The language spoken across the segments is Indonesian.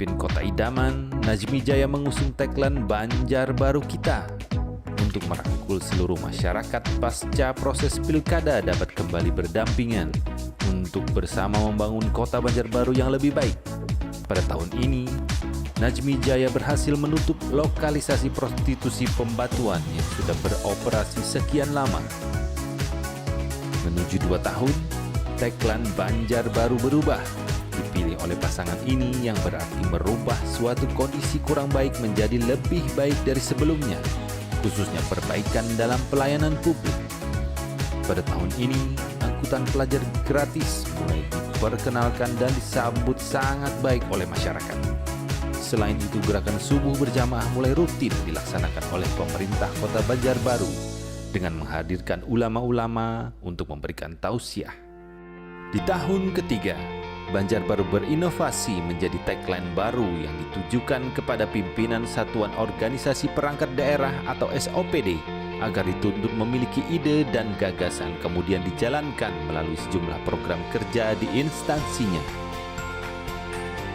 pemimpin kota idaman, Najmi Jaya mengusung tagline Banjarbaru Kita untuk merangkul seluruh masyarakat pasca proses pilkada dapat kembali berdampingan untuk bersama membangun kota Banjarbaru yang lebih baik. Pada tahun ini, Najmi Jaya berhasil menutup lokalisasi prostitusi pembatuan yang sudah beroperasi sekian lama. Menuju 2 tahun, tagline Banjarbaru berubah, dipilih oleh pasangan ini yang berarti merubah suatu kondisi kurang baik menjadi lebih baik dari sebelumnya, khususnya perbaikan dalam pelayanan publik. Pada tahun ini, angkutan pelajar gratis mulai diperkenalkan dan disambut sangat baik oleh masyarakat. Selain itu, gerakan subuh berjamaah mulai rutin dilaksanakan oleh pemerintah Kota Banjarbaru dengan menghadirkan ulama-ulama untuk memberikan tausiah. Di tahun ketiga, Banjarbaru berinovasi menjadi tagline baru yang ditujukan kepada pimpinan Satuan Organisasi Perangkat Daerah atau SOPD agar dituntut memiliki ide dan gagasan kemudian dijalankan melalui sejumlah program kerja di instansinya.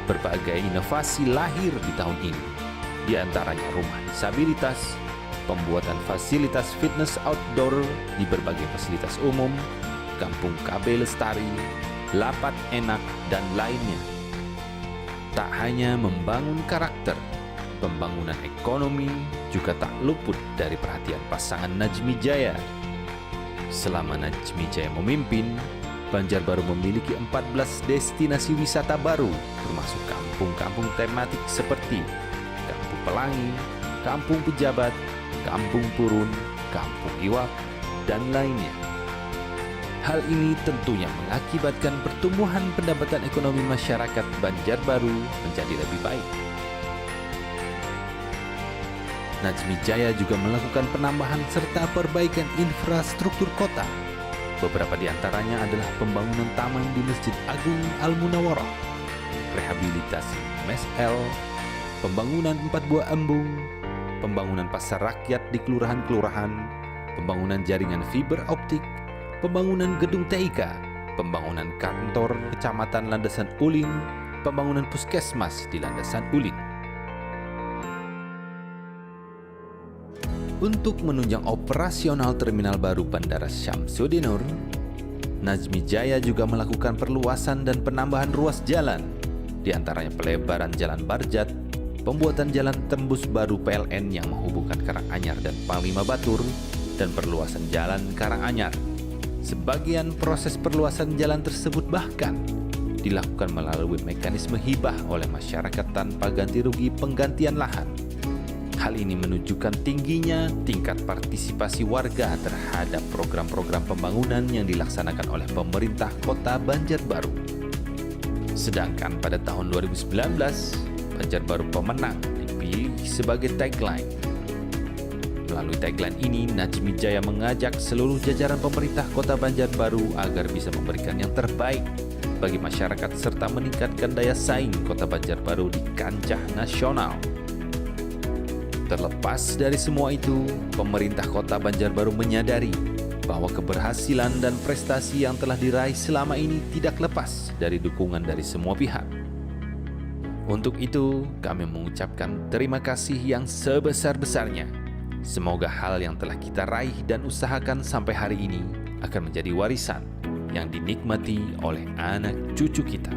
Berbagai inovasi lahir di tahun ini, di antaranya rumah disabilitas, pembuatan fasilitas fitness outdoor di berbagai fasilitas umum, kampung KB Lestari, lapat enak, dan lainnya. Tak hanya membangun karakter, pembangunan ekonomi juga tak luput dari perhatian pasangan Najmi Jaya. Selama Najmi Jaya memimpin, Banjarbaru memiliki 14 destinasi wisata baru, termasuk kampung-kampung tematik seperti Kampung Pelangi, Kampung Pejabat, Kampung Purun, Kampung Iwak, dan lainnya. Hal ini tentunya mengakibatkan pertumbuhan pendapatan ekonomi masyarakat Banjarbaru menjadi lebih baik. Najmi Jaya juga melakukan penambahan serta perbaikan infrastruktur kota. Beberapa di antaranya adalah pembangunan taman di Masjid Agung Al-Munawwarah, rehabilitasi MSL, pembangunan 4 buah embung, pembangunan pasar rakyat di kelurahan-kelurahan, pembangunan jaringan fiber optik, pembangunan gedung TIK, pembangunan kantor kecamatan Landasan Ulin, pembangunan puskesmas di Landasan Ulin. Untuk menunjang operasional terminal baru Bandara Syamsuddinur, Najmi Jaya juga melakukan perluasan dan penambahan ruas jalan, di antaranya pelebaran Jalan Barjat, pembuatan jalan tembus baru PLN yang menghubungkan Karanganyar dan Panglima Batur, dan perluasan jalan Karanganyar. Sebagian proses perluasan jalan tersebut bahkan dilakukan melalui mekanisme hibah oleh masyarakat tanpa ganti rugi penggantian lahan. Hal ini menunjukkan tingginya tingkat partisipasi warga terhadap program-program pembangunan yang dilaksanakan oleh pemerintah Kota Banjarbaru. Sedangkan pada tahun 2019, Banjarbaru pemenang dipilih sebagai tagline. Melalui tagline ini, Najmi Jaya mengajak seluruh jajaran pemerintah Kota Banjarbaru agar bisa memberikan yang terbaik bagi masyarakat serta meningkatkan daya saing Kota Banjarbaru di kancah nasional. Terlepas dari semua itu, pemerintah Kota Banjarbaru menyadari bahwa keberhasilan dan prestasi yang telah diraih selama ini tidak lepas dari dukungan dari semua pihak. Untuk itu, kami mengucapkan terima kasih yang sebesar-besarnya. Semoga hal yang telah kita raih dan usahakan sampai hari ini akan menjadi warisan yang dinikmati oleh anak cucu kita.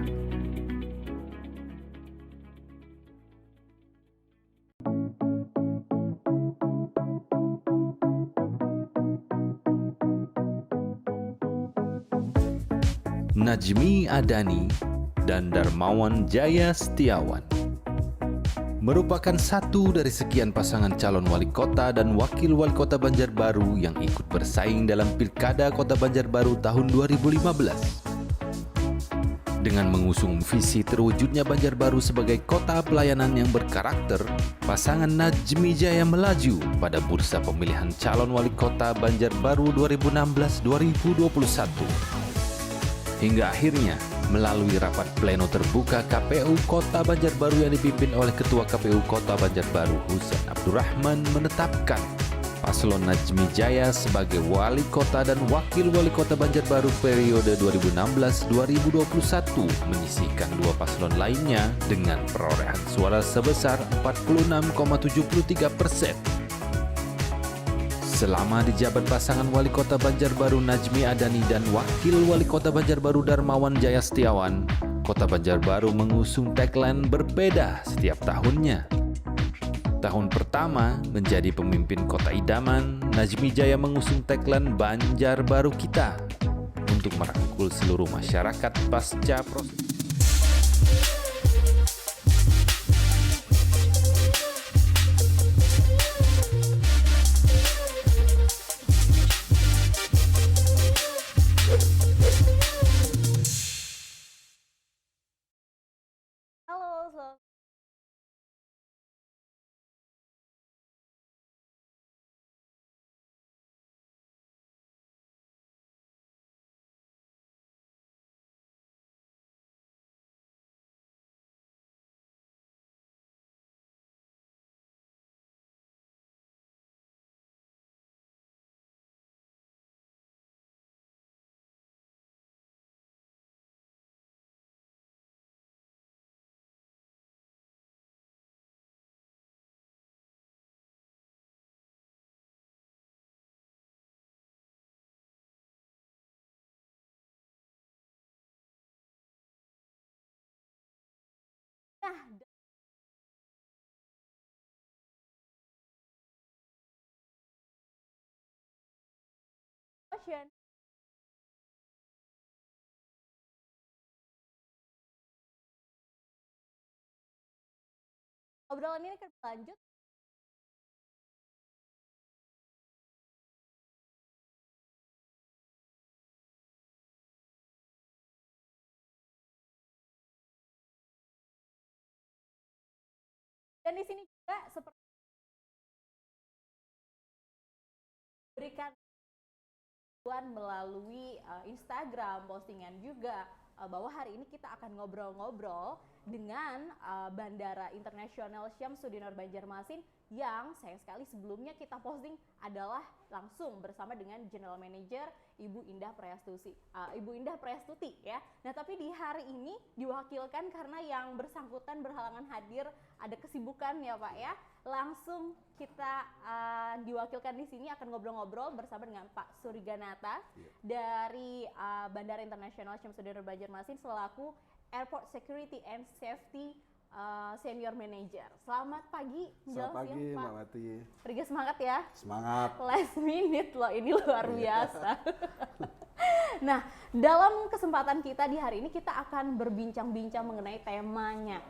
Najmi Adani dan Darmawan Jaya Setiawan merupakan satu dari sekian pasangan calon wali kota dan wakil wali kota Banjarbaru yang ikut bersaing dalam Pilkada Kota Banjarbaru tahun 2015. Dengan mengusung visi terwujudnya Banjarbaru sebagai kota pelayanan yang berkarakter, pasangan Najmi Jaya melaju pada bursa pemilihan calon wali kota Banjarbaru 2016-2021. Hingga akhirnya, melalui rapat pleno terbuka KPU Kota Banjarbaru yang dipimpin oleh Ketua KPU Kota Banjarbaru Husein Abdurrahman menetapkan Paslon Najmi Jaya sebagai Wali Kota dan Wakil Wali Kota Banjarbaru periode 2016-2021 menyisihkan dua paslon lainnya dengan perolehan suara sebesar 46,73%. Selama di jabat pasangan Wali Kota Banjarbaru Najmi Adani dan Wakil Wali Kota Banjarbaru Darmawan Jaya Setiawan, Kota Banjarbaru mengusung tagline berbeda setiap tahunnya. Tahun pertama menjadi pemimpin Kota Idaman, Najmi Jaya mengusung tagline Banjarbaru Kita untuk merangkul seluruh masyarakat pasca proses. Nah, Ocean. Obrolan ini akan berlanjut. Dan di sini juga seperti berikan melalui Instagram, postingan juga bahwa hari ini kita akan ngobrol-ngobrol dengan Bandara Internasional Syamsuddinur Banjarmasin yang sayang sekali sebelumnya kita posting adalah langsung bersama dengan General Manager Ibu Indah Prayastuti ya. Nah, tapi di hari ini diwakilkan karena yang bersangkutan berhalangan hadir, ada kesibukan ya Pak ya. Langsung kita diwakilkan di sini akan ngobrol-ngobrol bersama dengan Pak Surganata dari Bandara Internasional Syamsuddinur Banjarmasin selaku Airport Security and Safety Senior Manager. Selamat pagi. Selamat pagi Mbak Mati. Riga semangat ya. Semangat. Last minute loh, ini luar biasa. Nah, dalam kesempatan kita di hari ini kita akan berbincang-bincang mengenai temanya.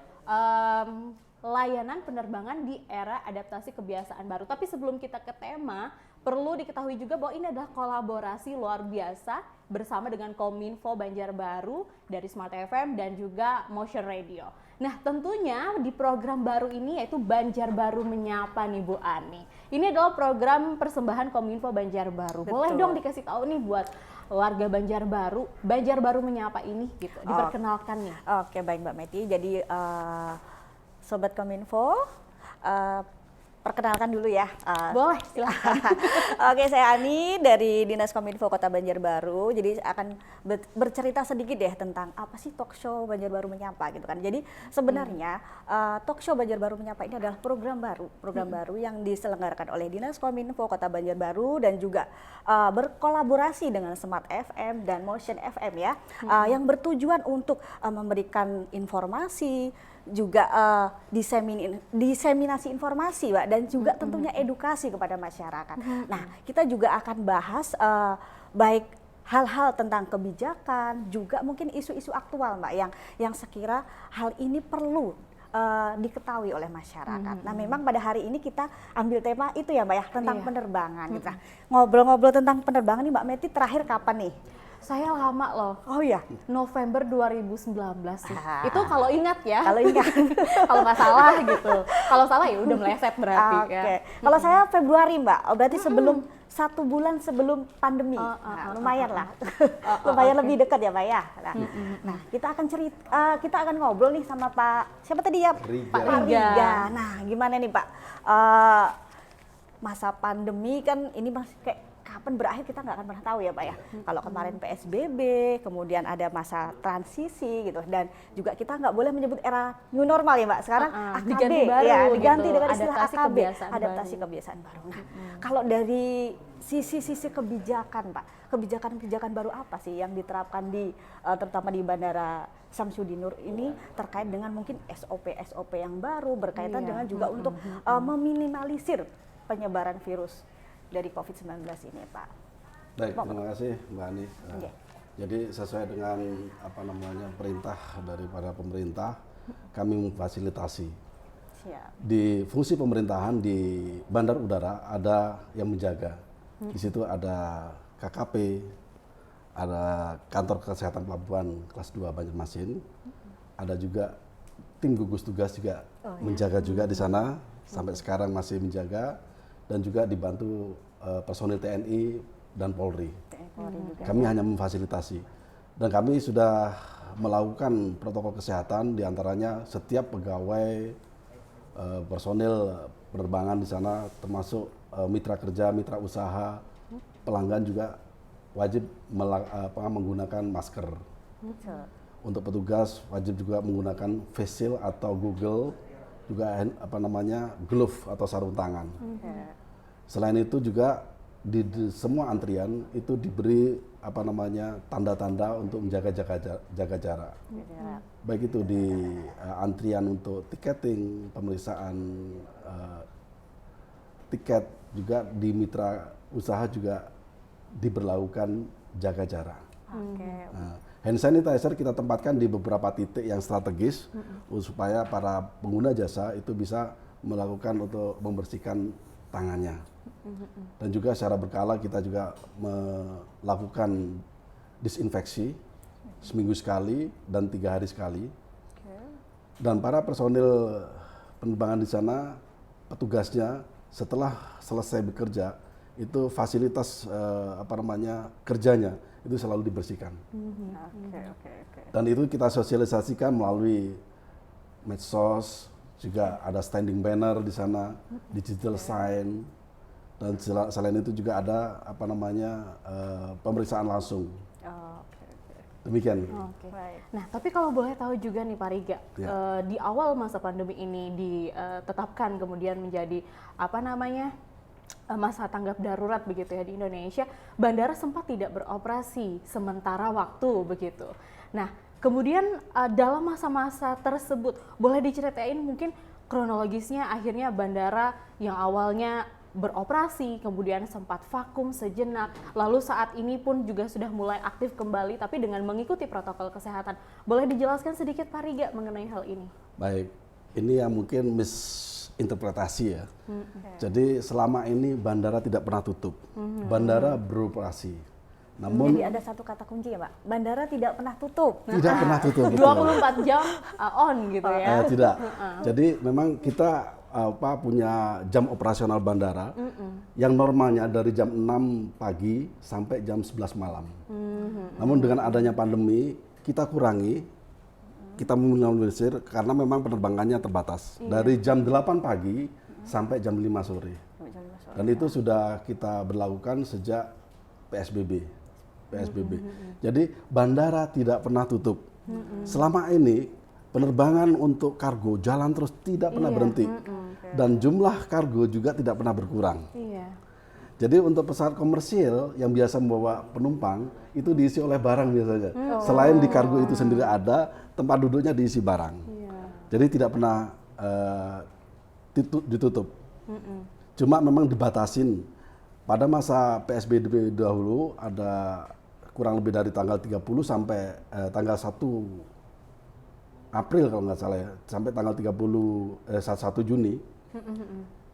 Layanan penerbangan di era adaptasi kebiasaan baru. Tapi sebelum kita ke tema, perlu diketahui juga bahwa ini adalah kolaborasi luar biasa bersama dengan Kominfo Banjarbaru dari Smart FM dan juga Motion Radio. Nah, tentunya di program baru ini yaitu Banjarbaru Menyapa nih Bu Ani. Ini adalah program persembahan Kominfo Banjarbaru. Boleh dong dikasih tahu nih buat warga Banjarbaru Menyapa ini gitu. Diperkenalkan nih. Oke, baik Mbak Meti. Jadi Sobat Kominfo, perkenalkan dulu ya. Boleh, silakan. Oke, saya Ani dari Dinas Kominfo Kota Banjarbaru. Jadi akan bercerita sedikit deh tentang apa sih talk show Banjarbaru Menyapa gitu kan. Jadi sebenarnya talk show Banjarbaru Menyapa ini adalah program baru yang diselenggarakan oleh Dinas Kominfo Kota Banjarbaru dan juga berkolaborasi dengan Smart FM dan Motion FM ya, yang bertujuan untuk memberikan informasi, juga diseminasi informasi Mbak, dan juga tentunya edukasi kepada masyarakat. Nah, kita juga akan bahas baik hal-hal tentang kebijakan, juga mungkin isu-isu aktual Mbak yang sekira hal ini perlu diketahui oleh masyarakat. Nah, memang pada hari ini kita ambil tema itu ya Mbak ya, tentang penerbangan. Gitu. Nah, ngobrol-ngobrol tentang penerbangan nih Mbak Meti, terakhir kapan nih? Saya lama loh. Oh iya, November 2019 sih. Itu kalau ingat ya. Kalau ingat. Kalau nggak salah gitu. Kalau salah ya udah meleset berarti ya. Oke. Kalau saya Februari Mbak, berarti sebelum 1 bulan sebelum pandemi. Lumayan lah. Lumayan lebih dekat ya Mbak ya. Nah, kita akan ngobrol nih sama Pak siapa tadi ya? Riga. Pak Riga. Nah, gimana nih Pak? masa pandemi kan ini masih kayak kapan berakhir kita nggak akan pernah tahu ya Pak ya. Kalau kemarin PSBB, kemudian ada masa transisi gitu, dan juga kita nggak boleh menyebut era new normal ya Mbak. Sekarang AKB, diganti baru ya, diganti gitu, dengan istilah adaptasi AKB, kebiasaan adaptasi baru. kebiasaan baru. Nah, kalau dari sisi kebijakan Pak, kebijakan baru apa sih yang diterapkan di terutama di Bandara Syamsuddinur ini terkait dengan mungkin SOP yang baru berkaitan Iya. dengan juga untuk meminimalisir penyebaran virus dari COVID-19 ini Pak. Baik, terima kasih Mbak Ani. Oke. Jadi sesuai dengan perintah daripada pemerintah, kami memfasilitasi. Siap. Di fungsi pemerintahan di Bandar Udara ada yang menjaga. Di situ ada KKP, ada Kantor Kesehatan Pelabuhan kelas 2 Banjarmasin, ada juga tim gugus tugas juga menjaga juga di sana, sampai sekarang masih menjaga, dan juga dibantu personil TNI dan Polri. Kami hanya memfasilitasi, dan kami sudah melakukan protokol kesehatan, diantaranya setiap pegawai, personil penerbangan di sana, termasuk mitra kerja, mitra usaha, pelanggan juga wajib menggunakan masker. Untuk petugas wajib juga menggunakan face shield atau Google, juga glove atau sarung tangan. Selain itu juga di semua antrian itu diberi tanda-tanda untuk menjaga jaga jarak. Baik itu di antrian untuk tiketing, pemeriksaan tiket, juga di mitra usaha juga diberlakukan jaga jarak. Hand sanitizer kita tempatkan di beberapa titik yang strategis supaya para pengguna jasa itu bisa melakukan untuk membersihkan tangannya. Dan juga secara berkala kita juga melakukan disinfeksi seminggu sekali dan 3 hari sekali. Dan para personil penerbangan di sana, petugasnya setelah selesai bekerja itu fasilitas kerjanya itu selalu dibersihkan. Dan itu kita sosialisasikan melalui medsos, juga ada standing banner di sana, digital sign, dan selain itu juga ada pemeriksaan langsung. Demikian. Nah, tapi kalau boleh tahu juga nih Pak Riga, Ya. di awal masa pandemi ini ditetapkan kemudian menjadi masa tanggap darurat begitu ya di Indonesia, bandara sempat tidak beroperasi sementara waktu begitu. Nah, kemudian dalam masa-masa tersebut boleh diceritain mungkin kronologisnya akhirnya bandara yang awalnya beroperasi kemudian sempat vakum sejenak, lalu saat ini pun juga sudah mulai aktif kembali tapi dengan mengikuti protokol kesehatan. Boleh dijelaskan sedikit Pak Riga mengenai hal ini? Baik, ini yang mungkin misinterpretasi ya. Jadi selama ini bandara tidak pernah tutup, bandara beroperasi. Namun Jadi ada satu kata kunci ya Pak, bandara tidak pernah tutup. tidak pernah tutup. betul. 24 jam on gitu ya? Tidak. Jadi memang kita punya jam operasional bandara yang normalnya dari jam 6 pagi sampai jam 11 malam. Namun dengan adanya pandemi kita kurangi, kita meminimalisir karena memang penerbangannya terbatas. Dari jam 8 pagi sampai jam 5 sore. Dan itu sudah kita berlakukan sejak PSBB. Jadi bandara tidak pernah tutup. Selama ini penerbangan untuk kargo jalan terus, tidak pernah berhenti. Dan jumlah kargo juga tidak pernah berkurang. Jadi untuk pesawat komersil yang biasa membawa penumpang itu diisi oleh barang biasanya. Selain di kargo itu sendiri ada, tempat duduknya diisi barang. Jadi tidak pernah ditutup. Cuma memang dibatasin. Pada masa PSBB dahulu ada kurang lebih dari tanggal 30 sampai tanggal 1 April kalau nggak salah ya, sampai tanggal 1 Juni.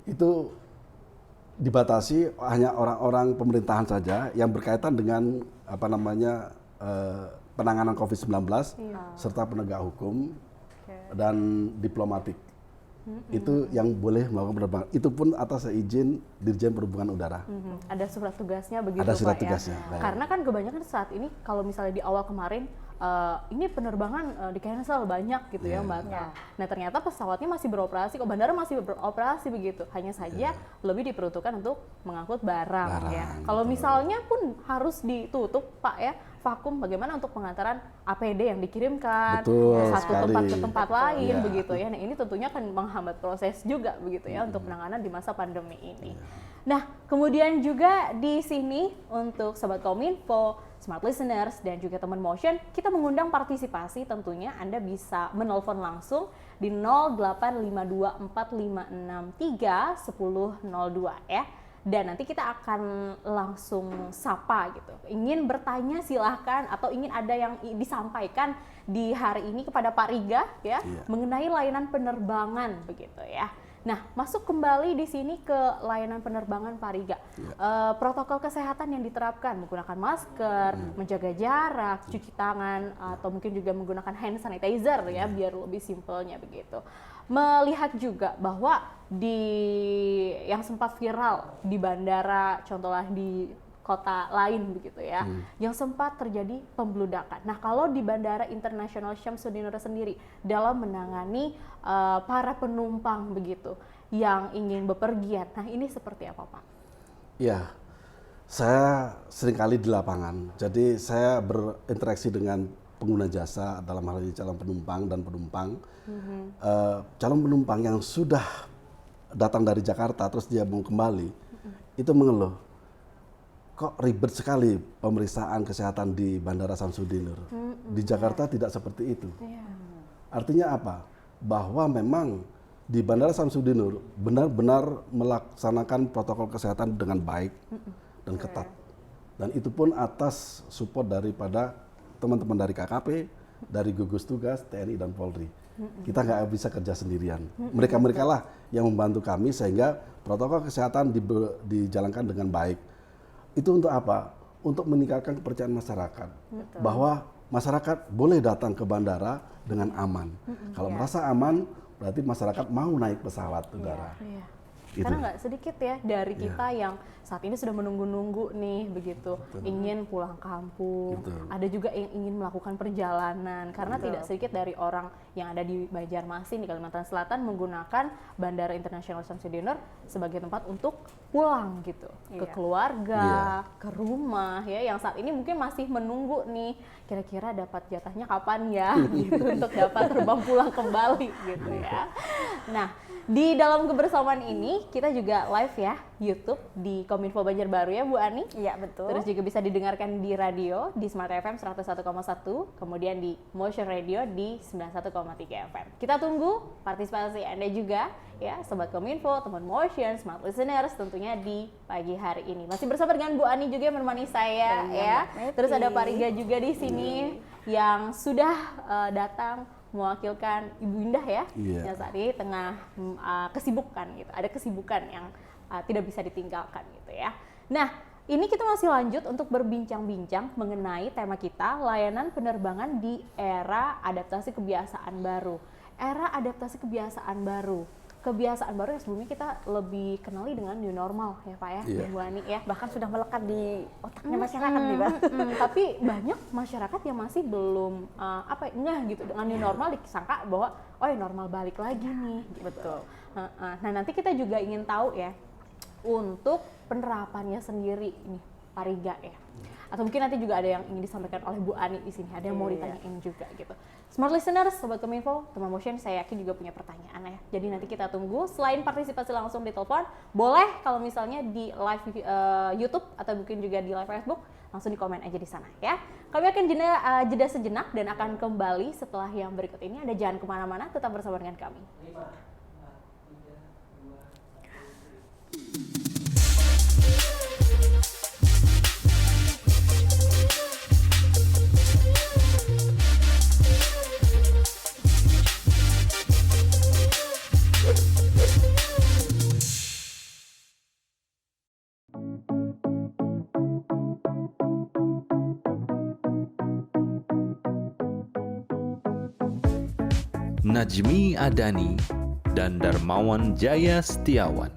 Itu dibatasi hanya orang-orang pemerintahan saja yang berkaitan dengan penanganan COVID-19 serta penegak hukum dan diplomatik. Itu yang boleh melakukan penerbangan. Itu pun atas izin Dirjen Perhubungan Udara. Ada surat tugasnya begitu Ada surat Pak tugasnya, ya? baik. Karena kan kebanyakan saat ini kalau misalnya di awal kemarin ini penerbangan di cancel banyak gitu ya Mbak Ata. Nah ternyata pesawatnya masih beroperasi, kok bandara masih beroperasi begitu. Hanya saja lebih diperuntukkan untuk mengangkut barang ya. Kalau misalnya pun harus ditutup Pak ya, vakum, bagaimana untuk pengantaran APD yang dikirimkan satu tempat ke tempat lain begitu ya. Nah ini tentunya akan menghambat proses juga begitu ya untuk penanganan di masa pandemi ini. Nah kemudian juga di sini untuk Sobat Kominfo, Smart Listeners dan juga teman Motion, kita mengundang partisipasi tentunya. Anda bisa menelpon langsung di 085245631002 ya. Dan nanti kita akan langsung sapa gitu. Ingin bertanya silahkan, atau ingin ada yang disampaikan di hari ini kepada Pak Riga ya, mengenai layanan penerbangan begitu ya. Nah, masuk kembali di sini ke layanan penerbangan Pak Riga. Protokol kesehatan yang diterapkan, menggunakan masker, menjaga jarak, cuci tangan, atau mungkin juga menggunakan hand sanitizer ya, biar lebih simpelnya begitu. Melihat juga bahwa yang sempat viral di bandara, contohnya di kota lain begitu ya, yang sempat terjadi pembludakan. Nah, kalau di Bandara Internasional Syamsuddin sendiri dalam menangani para penumpang begitu yang ingin bepergian, nah ini seperti apa Pak? Ya, saya seringkali di lapangan, jadi saya berinteraksi dengan pengguna jasa, dalam hal ini calon penumpang dan penumpang. Calon penumpang yang sudah datang dari Jakarta terus dia mau kembali, itu mengeluh, kok ribet sekali pemeriksaan kesehatan di Bandara Syamsuddin. Di Jakarta tidak seperti itu. Artinya apa? Bahwa memang di Bandara Syamsuddin benar-benar melaksanakan protokol kesehatan dengan baik dan ketat. Dan itu pun atas support daripada teman-teman dari KKP, dari gugus tugas, TNI dan Polri. Kita nggak bisa kerja sendirian. Mereka-mereka lah yang membantu kami sehingga protokol kesehatan dijalankan dengan baik. Itu untuk apa? Untuk meningkatkan kepercayaan masyarakat. Bahwa masyarakat boleh datang ke bandara dengan aman. Kalau merasa aman, berarti masyarakat mau naik pesawat udara. Gitu. Karena nggak sedikit ya dari kita yang saat ini sudah menunggu-nunggu nih begitu, ingin pulang kampung, ada juga yang ingin melakukan perjalanan, karena tidak sedikit dari orang yang ada di Banjarmasin di Kalimantan Selatan menggunakan Bandara Internasional Syamsuddin sebagai tempat untuk pulang gitu, ke keluarga, ke rumah ya, yang saat ini mungkin masih menunggu nih kira-kira dapat jatahnya kapan ya gitu untuk dapat terbang pulang kembali gitu ya. Nah, di dalam kebersamaan ini kita juga live ya YouTube di Kominfo Banjarbaru ya Bu Ani. Iya betul. Terus juga bisa didengarkan di radio di Smart FM 101,1, kemudian di Motion Radio di 91,3 FM. Kita tunggu partisipasi Anda juga ya Sobat Kominfo, teman Motion, Smart Listeners tentunya di pagi hari ini. Masih bersama dengan Bu Ani juga yang menemani saya ya. Terus ada Pak Riga juga di sini yang sudah datang mewakilkan Ibu Indah ya, yang saat ini tengah kesibukan gitu. Ada kesibukan yang tidak bisa ditinggalkan gitu ya. Nah, ini kita masih lanjut untuk berbincang-bincang mengenai tema kita, layanan penerbangan di era adaptasi kebiasaan baru. Era adaptasi kebiasaan baru. Kebiasaan baru yang sebelumnya kita lebih kenali dengan new normal ya Pak ya, Bu Ani ya. Bahkan sudah melekat di otaknya masyarakat nih Pak. Tapi banyak masyarakat yang masih belum ngeh gitu dengan new normal, disangka bahwa oh ya normal balik lagi nih. Betul. Nah nanti kita juga ingin tahu ya untuk penerapannya sendiri nih Pak Riga ya. Atau mungkin nanti juga ada yang ingin disampaikan oleh Bu Ani di sini, ada yang mau ditanyain juga gitu. Smart Listeners, Sobat Kominfo, teman Motion, saya yakin juga punya pertanyaan ya. Jadi nanti kita tunggu, selain partisipasi langsung di telepon, boleh kalau misalnya di live YouTube atau mungkin juga di live Facebook, langsung di komen aja di sana ya. Kami akan jeda sejenak dan akan kembali setelah yang berikut ini. Anda jangan kemana-mana, tetap bersama dengan kami. Najmi Adani dan Darmawan Jaya Setiawan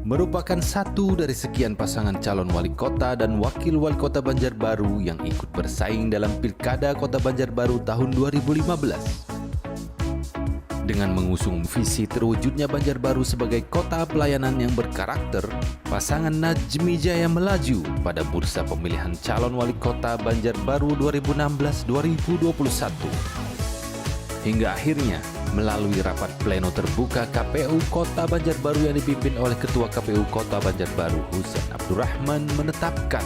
merupakan satu dari sekian pasangan calon wali kota dan wakil wali kota Banjarbaru yang ikut bersaing dalam Pilkada Kota Banjarbaru tahun 2015. Dengan mengusung visi terwujudnya Banjarbaru sebagai kota pelayanan yang berkarakter, pasangan Najmi Jaya melaju pada bursa pemilihan calon wali kota Banjarbaru 2016-2021. Hingga akhirnya, melalui rapat pleno terbuka KPU Kota Banjarbaru yang dipimpin oleh Ketua KPU Kota Banjarbaru Husein Abdurrahman menetapkan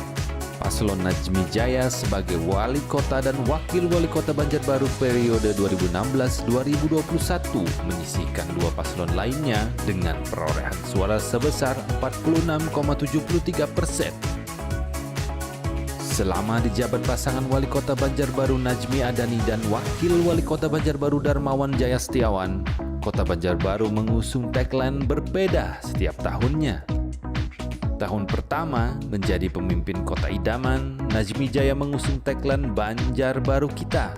paslon Najmi Jaya sebagai wali kota dan wakil wali kota Banjarbaru periode 2016-2021 menyisihkan dua paslon lainnya dengan perolehan suara sebesar 46,73%. Selama di jabat pasangan wali kota Banjarbaru Najmi Adani dan wakil wali kota Banjarbaru Darmawan Jaya Setiawan, Kota Banjarbaru mengusung tagline berbeda setiap tahunnya. Tahun pertama menjadi pemimpin kota idaman, Najmi Jaya mengusung tagline Banjarbaru Kita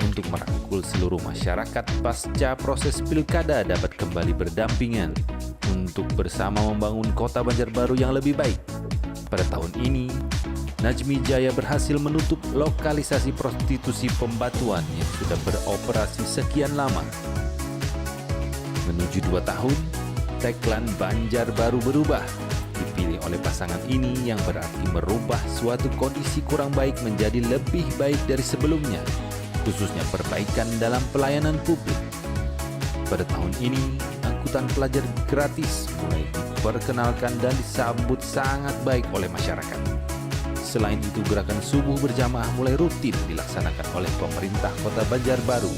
untuk merangkul seluruh masyarakat pasca proses pilkada dapat kembali berdampingan untuk bersama membangun kota Banjarbaru yang lebih baik. Pada tahun ini, Najmi Jaya berhasil menutup lokalisasi prostitusi pembatuan yang sudah beroperasi sekian lama. Menuju 2 tahun, tagline Banjarbaru berubah, dipilih oleh pasangan ini yang berarti merubah suatu kondisi kurang baik menjadi lebih baik dari sebelumnya, khususnya perbaikan dalam pelayanan publik. Pada tahun ini, angkutan pelajar gratis mulai diperkenalkan dan disambut sangat baik oleh masyarakat. Selain itu, gerakan subuh berjamaah mulai rutin dilaksanakan oleh pemerintah Kota Banjarbaru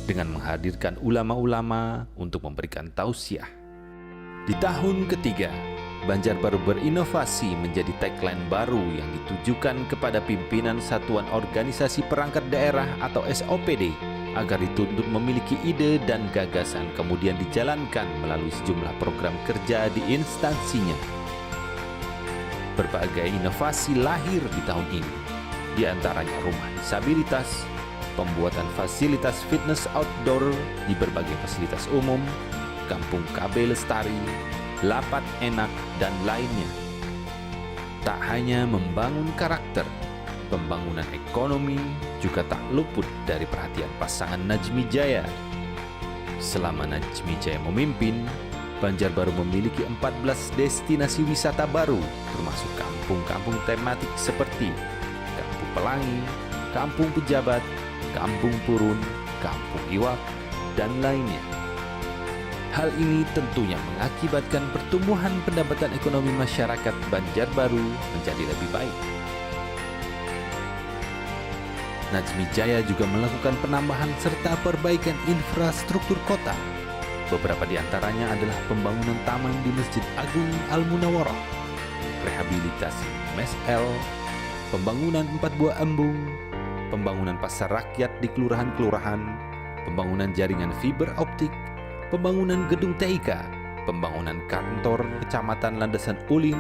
dengan menghadirkan ulama-ulama untuk memberikan tausiah. Di tahun ketiga, Banjarbaru berinovasi menjadi tagline baru yang ditujukan kepada pimpinan Satuan Organisasi Perangkat Daerah atau SOPD agar dituntut memiliki ide dan gagasan kemudian dijalankan melalui sejumlah program kerja di instansinya. Berbagai inovasi lahir di tahun ini, di antaranya rumah disabilitas, pembuatan fasilitas fitness outdoor di berbagai fasilitas umum, kampung KB Lestari, lapat enak, dan lainnya. Tak hanya membangun karakter, pembangunan ekonomi juga tak luput dari perhatian pasangan Najmi Jaya. Selama Najmi Jaya memimpin, Banjarbaru memiliki 14 destinasi wisata baru, termasuk kampung-kampung tematik seperti Kampung Pelangi, Kampung Pejabat, Kampung Purun, Kampung Iwak, dan lainnya. Hal ini tentunya mengakibatkan pertumbuhan pendapatan ekonomi masyarakat Banjarbaru menjadi lebih baik. Najmi Jaya juga melakukan penambahan serta perbaikan infrastruktur kota. Beberapa di antaranya adalah pembangunan taman di Masjid Agung Al-Munawwarah, rehabilitasi Mes L, pembangunan 4 buah embung, pembangunan pasar rakyat di kelurahan-kelurahan, pembangunan jaringan fiber optik, pembangunan gedung TIK, pembangunan kantor Kecamatan Landasan Ulin,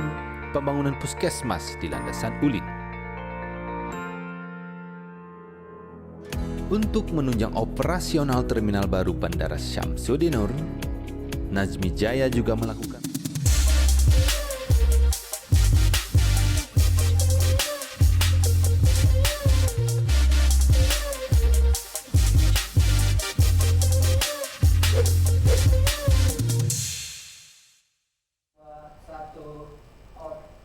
pembangunan puskesmas di Landasan Ulin. Untuk menunjang operasional terminal baru Bandara Syamsuddinur, Najmi Jaya juga melakukan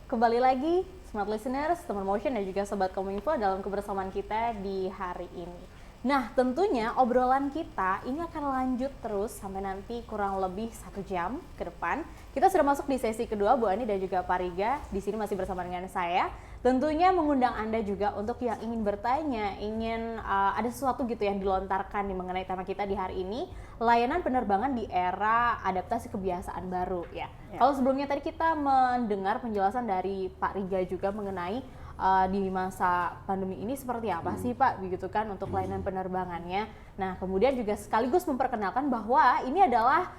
Kembali lagi, smart listeners, teman motion dan juga sobat kominfo dalam kebersamaan kita di hari ini. Nah, tentunya obrolan kita ini akan lanjut terus sampai nanti kurang lebih 1 jam ke depan. Kita sudah masuk di sesi kedua, Bu Ani dan juga Pak Riga. Di sini masih bersama dengan saya. Tentunya mengundang Anda juga untuk yang ingin bertanya, ingin ada sesuatu gitu yang dilontarkan mengenai tema kita di hari ini, layanan penerbangan di era adaptasi kebiasaan baru ya. Kalau sebelumnya tadi kita mendengar penjelasan dari Pak Riga juga mengenai di masa pandemi ini seperti apa sih Pak, begitu kan untuk layanan penerbangannya. Nah, kemudian juga sekaligus memperkenalkan bahwa ini adalah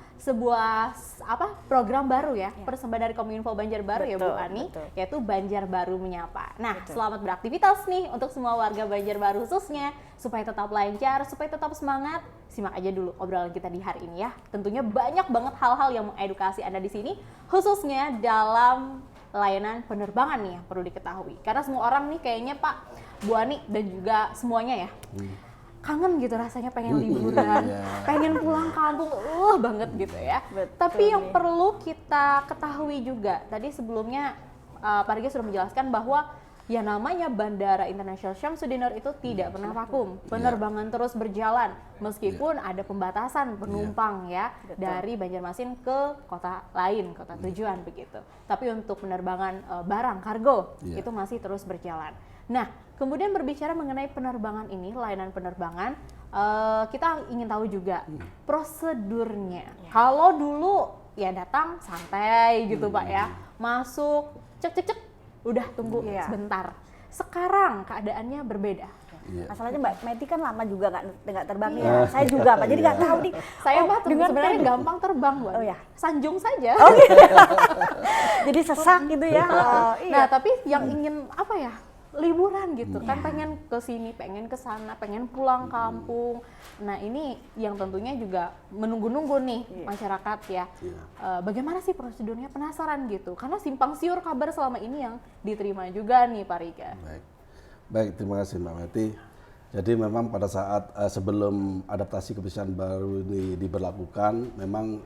program baru ya, persembahan dari Kominfo Banjarbaru ya Bu Betul, Ani, betul. yaitu Banjarbaru Menyapa. Nah, Betul. selamat beraktivitas nih untuk semua warga Banjarbaru khususnya, supaya tetap lancar, supaya tetap semangat. Simak aja dulu obrolan kita di hari ini ya. Tentunya banyak banget hal-hal yang mengedukasi Anda di sini, khususnya dalam layanan penerbangan nih yang perlu diketahui. Karena semua orang nih kayaknya Pak, Bu Ani dan juga semuanya ya, kangen gitu rasanya, pengen liburan, pengen pulang kampung, banget gitu ya. Betul Tapi yang nih. perlu kita ketahui juga, tadi sebelumnya Pak Riga sudah menjelaskan bahwa ya namanya Bandara Internasional Syamsuddinur itu tidak pernah vakum, penerbangan terus berjalan meskipun ada pembatasan penumpang ya dari Banjarmasin ke kota lain, kota tujuan begitu. Tapi untuk penerbangan barang kargo itu masih terus berjalan. Nah, kemudian berbicara mengenai penerbangan ini, layanan penerbangan, kita ingin tahu juga prosedurnya. Kalau dulu ya datang santai gitu Pak ya, masuk cek, udah tunggu sebentar. Sekarang keadaannya berbeda. Masalahnya Mbak Meti kan lama juga nggak terbangnya. Saya juga Pak, jadi nggak tahu nih. Saya mah dengan sebenarnya gampang terbang Bu. Oh, ya. Sanjung saja. jadi sesak gitu ya. Nah, tapi yang ingin apa ya? Liburan gitu kan, pengen ke sini, pengen ke sana, pengen pulang kampung. Nah, ini yang tentunya juga menunggu-nunggu nih masyarakat ya. Bagaimana sih prosedurnya, penasaran gitu. Karena simpang siur kabar selama ini yang diterima juga nih Pak Riga. Baik, terima kasih Mbak Meti. Jadi memang pada saat sebelum adaptasi kebijakan baru ini diberlakukan, memang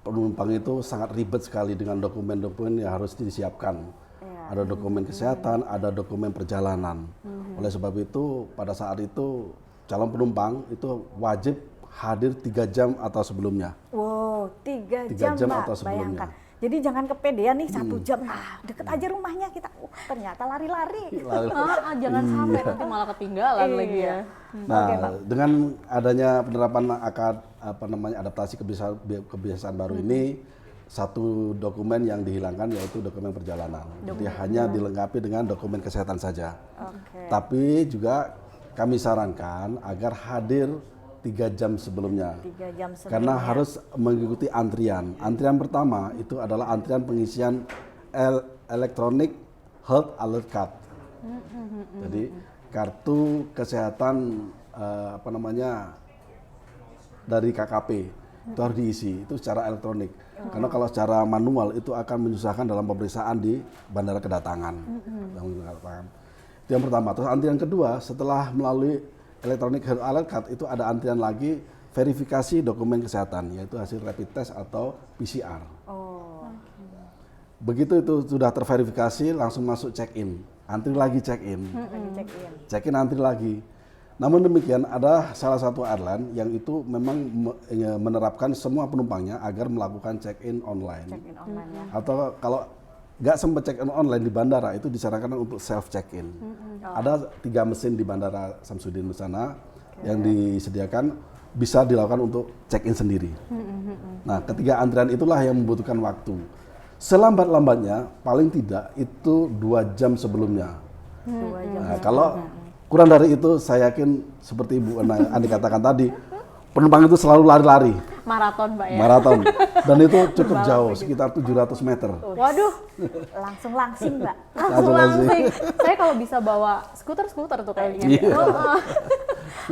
penumpang itu sangat ribet sekali dengan dokumen-dokumen yang harus disiapkan. Ada dokumen kesehatan, ada dokumen perjalanan. Oleh sebab itu, pada saat itu calon penumpang itu wajib hadir 3 jam atau sebelumnya. Wow, 3 3 jam jam Mbak, atau sebelumnya. bayangkan. Jadi jangan kepedean nih 1 jam, deket aja rumahnya kita. Ternyata lari-lari. Jangan sampai nanti malah ketinggalan lagi ya. Nah, dengan adanya penerapan adaptasi kebiasaan baru ini, satu dokumen yang dihilangkan yaitu dokumen perjalanan. Jadi hanya dilengkapi dengan dokumen kesehatan saja. Tapi juga kami sarankan agar hadir 3 jam sebelumnya. 3 jam sebelumnya. Karena harus mengikuti antrian. Antrian pertama itu adalah antrian pengisian Electronic Health Alert Card. Jadi kartu kesehatan dari KKP itu harus diisi, itu secara elektronik. Karena kalau secara manual itu akan menyusahkan dalam pemeriksaan di bandara kedatangan. Itu yang pertama. Terus antrian kedua, setelah melalui Electronic Health Alert Card itu ada antrian lagi verifikasi dokumen kesehatan, yaitu hasil rapid test atau PCR. Begitu itu sudah terverifikasi, langsung masuk check-in. Antri lagi check-in. Check-in antri lagi. Namun demikian ada salah satu airline yang itu memang menerapkan semua penumpangnya agar melakukan check-in online. Check-in online ya. Atau kalau nggak sempat check-in online di bandara itu disarankan untuk self check-in. Ada 3 mesin di Bandara Syamsuddin di sana yang disediakan bisa dilakukan untuk check-in sendiri. Nah, ketiga antrian itulah yang membutuhkan waktu. Selambat-lambatnya paling tidak itu 2 jam sebelumnya. 2 jam. Nah, kalau kurang dari itu, saya yakin seperti Ibu Andi katakan tadi, penumpang itu selalu lari-lari. Maraton Pak ya. Maraton. Dan itu cukup jauh, sekitar 700 meter. Waduh, Langsung Mbak. langsung. Saya kalau bisa bawa skuter tuh kayaknya.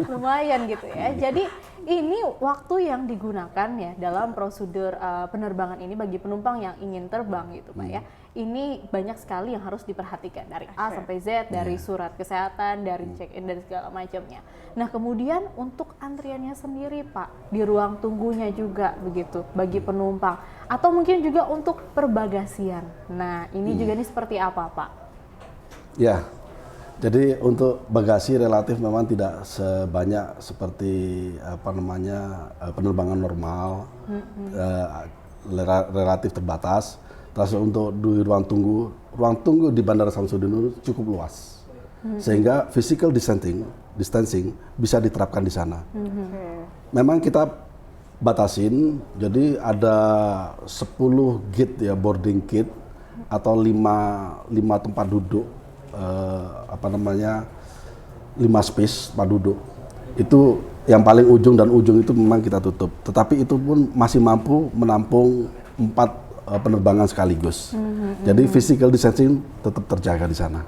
Lumayan gitu ya. Jadi ini waktu yang digunakan ya dalam prosedur penerbangan ini bagi penumpang yang ingin terbang gitu Pak ya. Ini banyak sekali yang harus diperhatikan dari A sampai Z, dari surat kesehatan, dari check-in dan segala macamnya. Nah, kemudian untuk antriannya sendiri Pak, di ruang tunggunya juga begitu bagi penumpang atau mungkin juga untuk perbagasian. Nah, ini juga ini seperti apa Pak? Ya. Jadi untuk bagasi relatif memang tidak sebanyak seperti penerbangan normal, relatif terbatas. Terus untuk di ruang tunggu di Bandara Syamsuddin cukup luas, sehingga physical distancing bisa diterapkan di sana. Memang kita batasin, jadi ada 10 gate ya, boarding gate atau 5 tempat duduk. 5 space tempat duduk itu yang paling ujung dan ujung itu memang kita tutup. Tetapi itu pun masih mampu menampung 4 penerbangan sekaligus. Jadi physical distancing tetap terjaga di sana.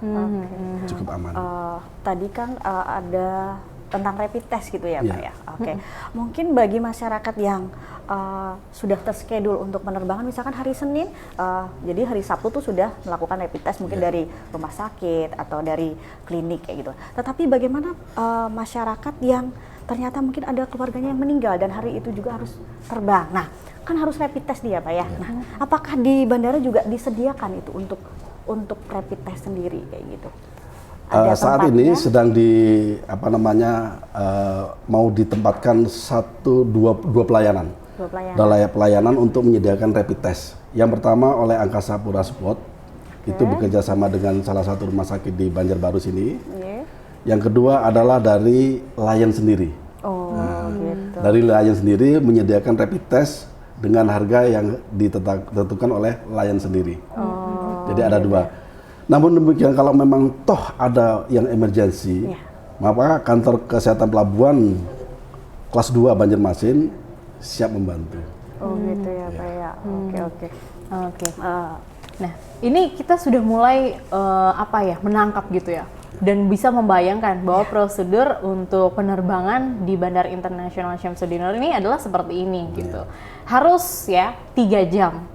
Cukup aman. Tadi kan ada tentang rapid test gitu ya Pak ya. Oke. Mungkin bagi masyarakat yang sudah terschedule untuk penerbangan misalkan hari Senin, jadi hari Sabtu tuh sudah melakukan rapid test mungkin dari rumah sakit atau dari klinik kayak gitu. Tetapi bagaimana masyarakat yang ternyata mungkin ada keluarganya yang meninggal dan hari itu juga harus terbang. Nah, kan harus rapid test dia Pak ya. Nah, apakah di bandara juga disediakan itu untuk rapid test sendiri kayak gitu? Saat ini sedang mau ditempatkan dua pelayanan. Pelayanan untuk menyediakan rapid test. Yang pertama oleh Angkasa Pura Support, itu bekerja sama dengan salah satu rumah sakit di Banjarbaru sini. Yang kedua adalah dari Lion sendiri. Gitu. Dari Lion sendiri menyediakan rapid test dengan harga yang ditentukan oleh Lion sendiri. Jadi ada 2. Namun demikian kalau memang toh ada yang emergensi, maka kantor kesehatan pelabuhan kelas 2 Banjarmasin siap membantu. Gitu ya Pak ya. Oke. Nah, ini kita sudah mulai menangkap gitu ya. Dan bisa membayangkan bahwa prosedur untuk penerbangan di Bandara Internasional Syamsuddinur ini adalah seperti ini gitu. Harus ya 3 jam.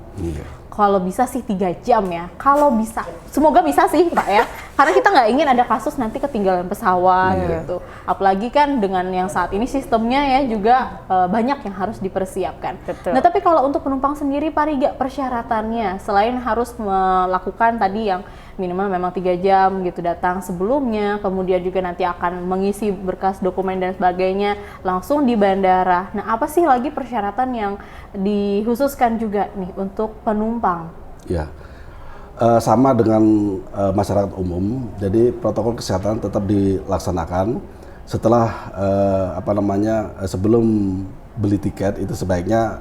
Kalau bisa sih 3 jam ya. Kalau bisa, semoga bisa sih Pak ya. Karena kita nggak ingin ada kasus nanti ketinggalan pesawat gitu. Apalagi kan dengan yang saat ini sistemnya ya juga banyak yang harus dipersiapkan. Betul. Nah tapi kalau untuk penumpang sendiri Pak Riga, persyaratannya selain harus melakukan tadi yang minimal memang 3 jam gitu datang sebelumnya, kemudian juga nanti akan mengisi berkas dokumen dan sebagainya langsung di bandara. Nah apa sih lagi persyaratan yang dikhususkan juga nih untuk penumpang? Ya, sama dengan masyarakat umum. Jadi protokol kesehatan tetap dilaksanakan. Setelah sebelum beli tiket itu sebaiknya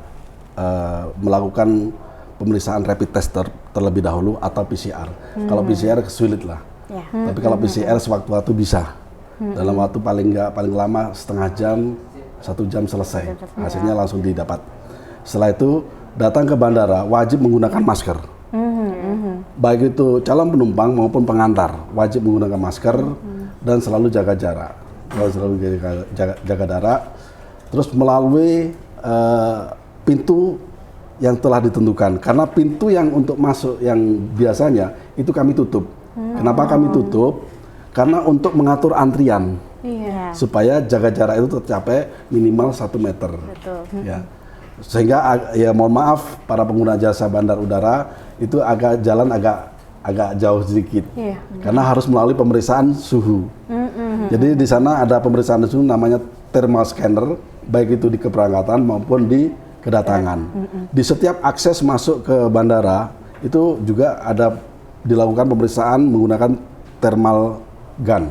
melakukan pemeriksaan rapid test terlebih dahulu atau PCR. Kalau PCR sulit lah. Tapi kalau PCR sewaktu-waktu bisa. Dalam waktu paling lama setengah jam, 1 jam selesai. Hasilnya langsung didapat. Setelah itu datang ke bandara wajib menggunakan masker. Baik itu calon penumpang maupun pengantar wajib menggunakan masker dan selalu jaga jarak. Jaga jarak. Terus melalui pintu yang telah ditentukan. Karena pintu yang untuk masuk yang biasanya itu kami tutup. Kenapa kami tutup? Karena untuk mengatur antrian. Supaya jaga jarak itu tercapai minimal 1 meter. Ya. Sehingga ya mohon maaf para pengguna jasa bandar udara itu jalan agak jauh sedikit. Karena harus melalui pemeriksaan suhu. Jadi di sana ada pemeriksaan suhu namanya thermal scanner, baik itu di keberangkatan maupun di kedatangan. Di setiap akses masuk ke bandara itu juga ada dilakukan pemeriksaan menggunakan thermal gun.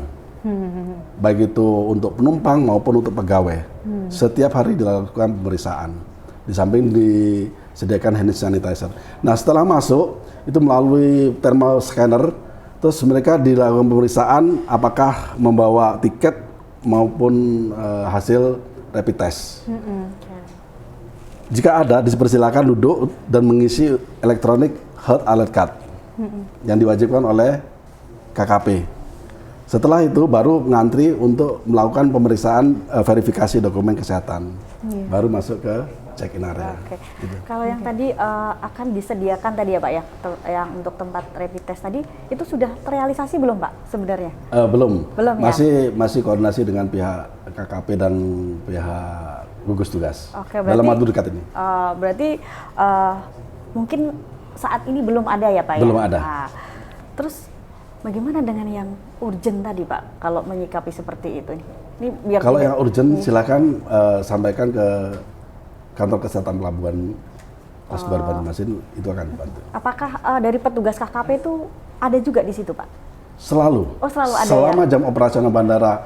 Baik itu untuk penumpang maupun untuk pegawai. Setiap hari dilakukan pemeriksaan. Di samping disediakan hand sanitizer. Nah, setelah masuk itu melalui thermal scanner, terus mereka dilakukan pemeriksaan apakah membawa tiket maupun hasil rapid test. Jika ada, dipersilakan duduk dan mengisi elektronik health alert card yang diwajibkan oleh KKP. Setelah itu baru ngantri untuk melakukan pemeriksaan verifikasi dokumen kesehatan. Baru masuk ke check-in area. Gitu. Kalau yang tadi akan disediakan tadi ya Pak ya, yang untuk tempat rapid test tadi, itu sudah terrealisasi belum Pak sebenarnya? Belum ya? Masih koordinasi dengan pihak KKP dan pihak gugus tugas. Dalam waktu dekat ini. Berarti mungkin saat ini belum ada ya Pak ya? Belum ada. Nah, terus bagaimana dengan yang urgent tadi Pak, kalau menyikapi seperti itu? Ini biar kalau yang urgent silakan sampaikan ke kantor kesehatan pelabuhan kelas 2 Banjarmasin, itu akan dibantu. Apakah dari petugas KKP itu ada juga di situ Pak? Selalu. Oh selalu ada. Selama jam operasional bandara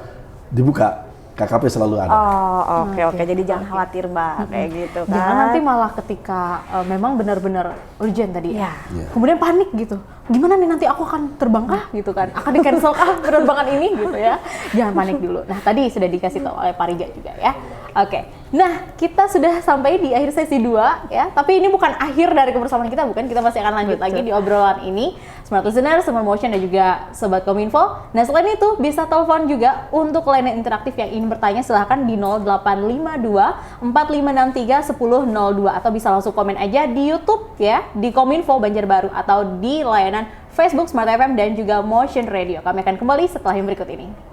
dibuka, KKP selalu ada. Oh, oke. Jadi jangan khawatir, Mbak, kayak gitu kan. Jangan nanti malah ketika memang benar-benar urgent tadi Iya. Iya. kemudian panik gitu. Gimana nih nanti aku akan terbang kah gitu kan? Akan di-cancel kah penerbangan ini gitu ya? Jangan panik dulu. Nah, tadi sudah dikasih tahu oleh Pak Riga juga ya. Oke. Nah, kita sudah sampai di akhir sesi 2 ya. Tapi ini bukan akhir dari kebersamaan kita, bukan. Kita masih akan lanjut lagi di obrolan ini. Smart Listener, Smart Motion dan juga Sobat Kominfo. Nah, selain itu bisa telepon juga untuk layanan interaktif yang ingin bertanya, silahkan di 0852 4563 1002 atau bisa langsung komen aja di YouTube ya, di Kominfo Banjarbaru atau di layanan Facebook Smart FM dan juga Motion Radio. Kami akan kembali setelah yang berikut ini.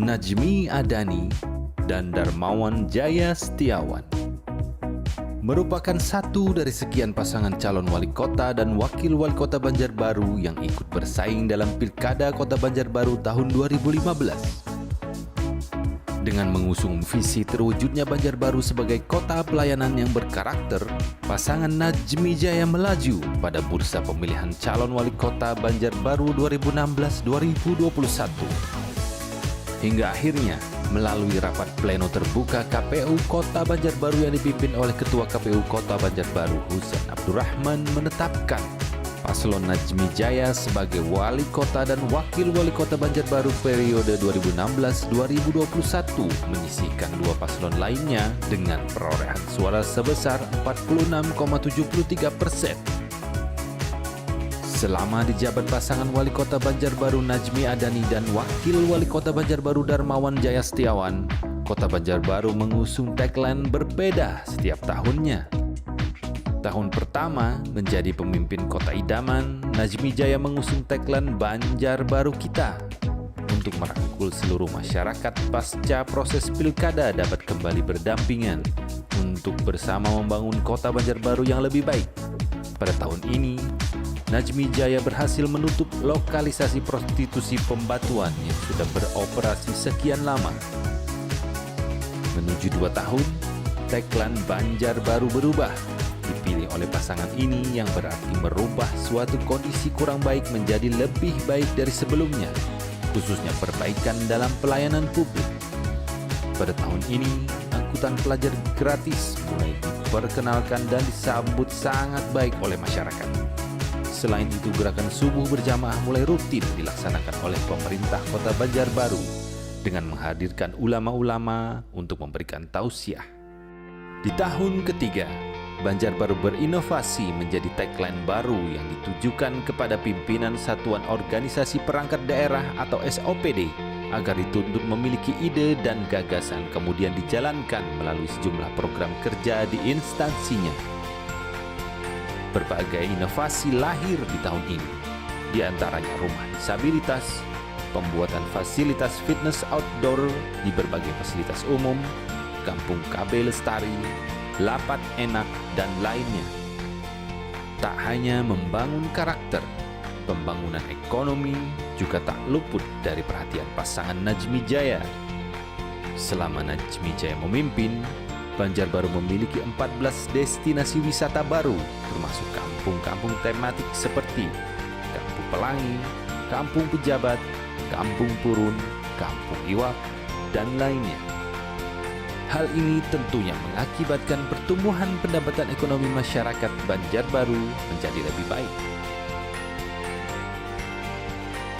Najmi Adani dan Darmawan Jaya Setiawan merupakan satu dari sekian pasangan calon wali kota dan wakil wali kota Banjarbaru yang ikut bersaing dalam Pilkada Kota Banjarbaru tahun 2015. Dengan mengusung visi terwujudnya Banjarbaru sebagai kota pelayanan yang berkarakter, pasangan Najmi Jaya melaju pada bursa pemilihan calon wali kota Banjarbaru 2016-2021. Hingga akhirnya, melalui rapat pleno terbuka KPU Kota Banjarbaru yang dipimpin oleh Ketua KPU Kota Banjarbaru Husein Abdurrahman menetapkan paslon Najmi Jaya sebagai wali kota dan wakil wali kota Banjarbaru periode 2016-2021, menyisihkan dua paslon lainnya dengan perolehan suara sebesar 46,73%. Selama di jabat pasangan wali kota Banjarbaru Najmi Adani dan wakil wali kota Banjarbaru Darmawan Jaya Setiawan, Kota Banjarbaru mengusung tagline berbeda setiap tahunnya. Tahun pertama menjadi pemimpin kota idaman, Najmi Jaya mengusung tagline Banjarbaru Kita untuk merangkul seluruh masyarakat pasca proses pilkada dapat kembali berdampingan untuk bersama membangun kota Banjarbaru yang lebih baik. Pada tahun ini, Najmi Jaya berhasil menutup lokalisasi prostitusi Pembatuan yang sudah beroperasi sekian lama. Menuju 2 tahun, tagline Banjarbaru berubah, dipilih oleh pasangan ini yang berarti merubah suatu kondisi kurang baik menjadi lebih baik dari sebelumnya, khususnya perbaikan dalam pelayanan publik. Pada tahun ini, angkutan pelajar gratis mulai diperkenalkan dan disambut sangat baik oleh masyarakat. Selain itu, gerakan subuh berjamaah mulai rutin dilaksanakan oleh pemerintah Kota Banjarbaru dengan menghadirkan ulama-ulama untuk memberikan tausiah. Di tahun ketiga, Banjarbaru berinovasi menjadi tagline baru yang ditujukan kepada pimpinan Satuan Organisasi Perangkat Daerah atau SOPD agar dituntut memiliki ide dan gagasan kemudian dijalankan melalui sejumlah program kerja di instansinya. Berbagai inovasi lahir di tahun ini, di antaranya rumah disabilitas, pembuatan fasilitas fitness outdoor di berbagai fasilitas umum, kampung KB lestari, lapak enak, dan lainnya. Tak hanya membangun karakter, pembangunan ekonomi juga tak luput dari perhatian pasangan Najmi Jaya. Selama Najmi Jaya memimpin, Banjarbaru memiliki 14 destinasi wisata baru, termasuk kampung-kampung tematik seperti Kampung Pelangi, Kampung Pejabat, Kampung Purun, Kampung Iwak, dan lainnya. Hal ini tentunya mengakibatkan pertumbuhan pendapatan ekonomi masyarakat Banjarbaru menjadi lebih baik.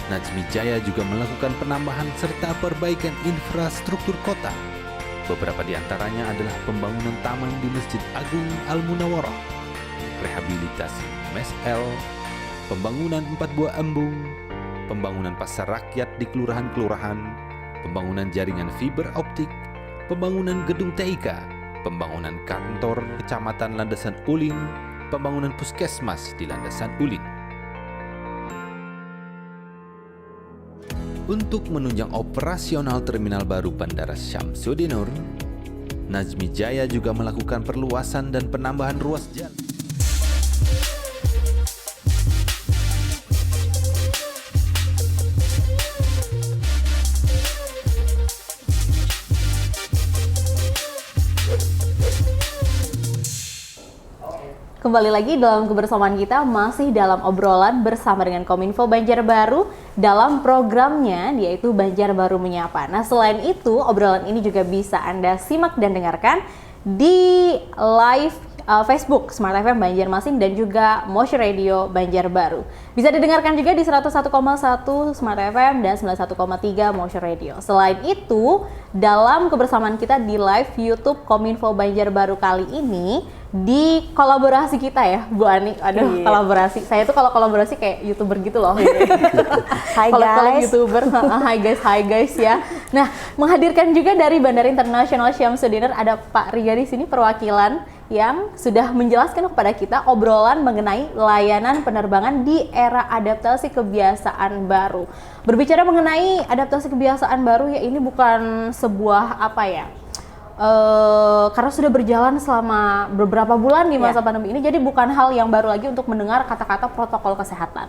Najmi Jaya juga melakukan penambahan serta perbaikan infrastruktur kota. Beberapa di antaranya adalah pembangunan taman di Masjid Agung Al-Munawwarah, rehabilitasi MSL, pembangunan 4 buah embung, pembangunan pasar rakyat di kelurahan-kelurahan, pembangunan jaringan fiber optik, pembangunan gedung TIK, pembangunan kantor Kecamatan Landasan Ulin, pembangunan puskesmas di Landasan Ulin. Untuk menunjang operasional terminal baru Bandara Syamsuddinur, Nazmi Jaya juga melakukan perluasan dan penambahan ruas jalan. Kembali lagi dalam kebersamaan kita, masih dalam obrolan bersama dengan Kominfo Banjarbaru dalam programnya yaitu Banjarbaru Menyapa. Nah, selain itu obrolan ini juga bisa Anda simak dan dengarkan di live Facebook Smart FM Banjarmasin dan juga Motion Radio Banjarbaru. Bisa didengarkan juga di 101,1 Smart FM dan 91,3 Motion Radio. Selain itu, dalam kebersamaan kita di live YouTube Kominfo Banjarbaru kali ini, di kolaborasi kita ya, Bu Ani. Aduh, kolaborasi. Saya tuh kalau kolaborasi kayak YouTuber gitu loh. Hai guys. YouTuber. Hai guys ya. Nah, menghadirkan juga dari Bandara Internasional Syamsuddin ada Pak Riga di sini, perwakilan yang sudah menjelaskan kepada kita obrolan mengenai layanan penerbangan di era adaptasi kebiasaan baru. Berbicara mengenai adaptasi kebiasaan baru ya, ini bukan sebuah apa ya, karena sudah berjalan selama beberapa bulan di masa pandemi ini, jadi bukan hal yang baru lagi untuk mendengar kata-kata protokol kesehatan.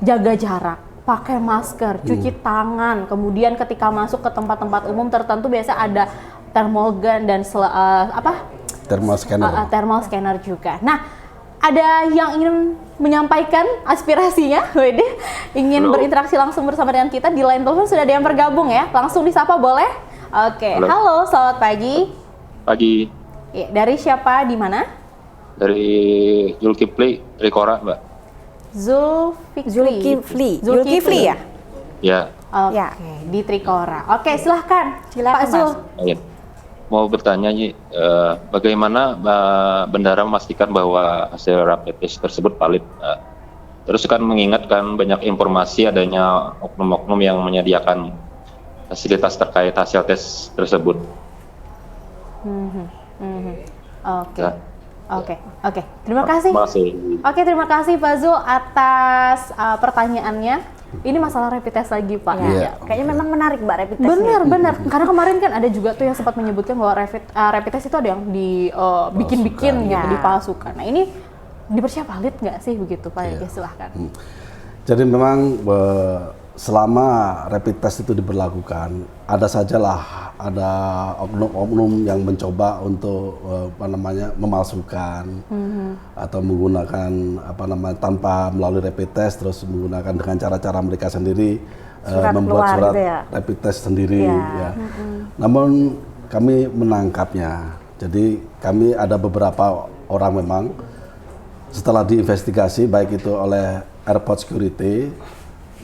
Jaga jarak, pakai masker, cuci tangan, kemudian ketika masuk ke tempat-tempat umum tertentu biasa ada thermal gun dan thermal scanner juga. Nah, ada yang ingin menyampaikan aspirasinya, ingin berinteraksi langsung bersama dengan kita di line telepon, sudah ada yang bergabung ya, langsung disapa boleh? Oke, halo, selamat pagi. Pagi. Ya, dari siapa, di mana? Dari Zulkifli, Trikora, Mbak. Zulkifli ya? Ya. Oke, di Trikora. Oke, silahkan. Pak Zul. Ya. Mau bertanya, bagaimana bandara memastikan bahwa hasil rapid test tersebut valid? Terus kan mengingatkan banyak informasi adanya oknum-oknum yang menyediakan fasilitas terkait hasil tes tersebut. Oke. Terima kasih. Oke, terima kasih Pak Zul atas pertanyaannya. Ini masalah rapid test lagi, Pak. Ya. Kayaknya memang menarik, Mbak, rapid test. Benar. Karena kemarin kan ada juga tuh yang sempat menyebutkan bahwa rapid test itu ada yang dibikin-bikin gitu, dipalsukan. Nah, ini dipercaya valid nggak sih begitu, Pak? Ya, silahkan. Jadi memang selama rapid test itu diberlakukan, ada sajalah ada oknum-oknum yang mencoba untuk memalsukan atau menggunakan tanpa melalui rapid test, terus menggunakan dengan cara-cara mereka sendiri membuat surat gitu ya? Rapid test sendiri. Ya. Namun kami menangkapnya. Jadi kami ada beberapa orang memang setelah diinvestigasi baik itu oleh Airport Security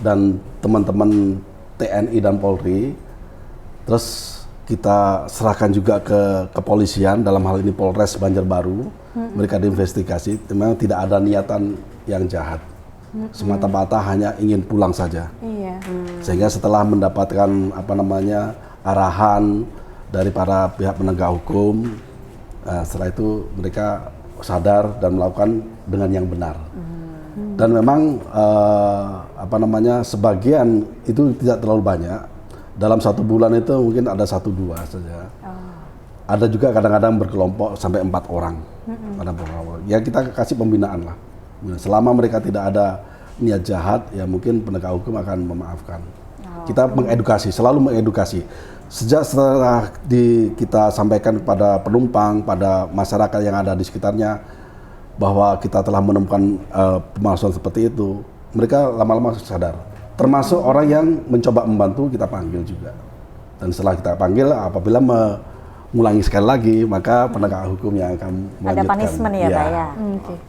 dan teman-teman TNI dan Polri, terus kita serahkan juga ke kepolisian, dalam hal ini Polres Banjarbaru. Mereka diinvestigasi, memang tidak ada niatan yang jahat, semata-mata hanya ingin pulang saja. Sehingga setelah mendapatkan arahan dari para pihak penegak hukum, setelah itu mereka sadar dan melakukan dengan yang benar. Dan memang sebagian itu tidak terlalu banyak. Dalam satu bulan itu mungkin ada 1-2 saja. Ada juga kadang-kadang berkelompok sampai 4 orang. Ya kita kasih pembinaan lah. Selama mereka tidak ada niat jahat, ya mungkin penegak hukum akan memaafkan. Kita mengedukasi, selalu mengedukasi. Setelah kita sampaikan kepada penumpang, pada masyarakat yang ada di sekitarnya, bahwa kita telah menemukan pemalsuan seperti itu, mereka lama-lama sadar. Termasuk orang yang mencoba membantu, kita panggil juga. Dan setelah kita panggil, apabila mengulangi sekali lagi, maka penegak hukum yang akan melanjutkan. Ada punishment ya, Pak ya?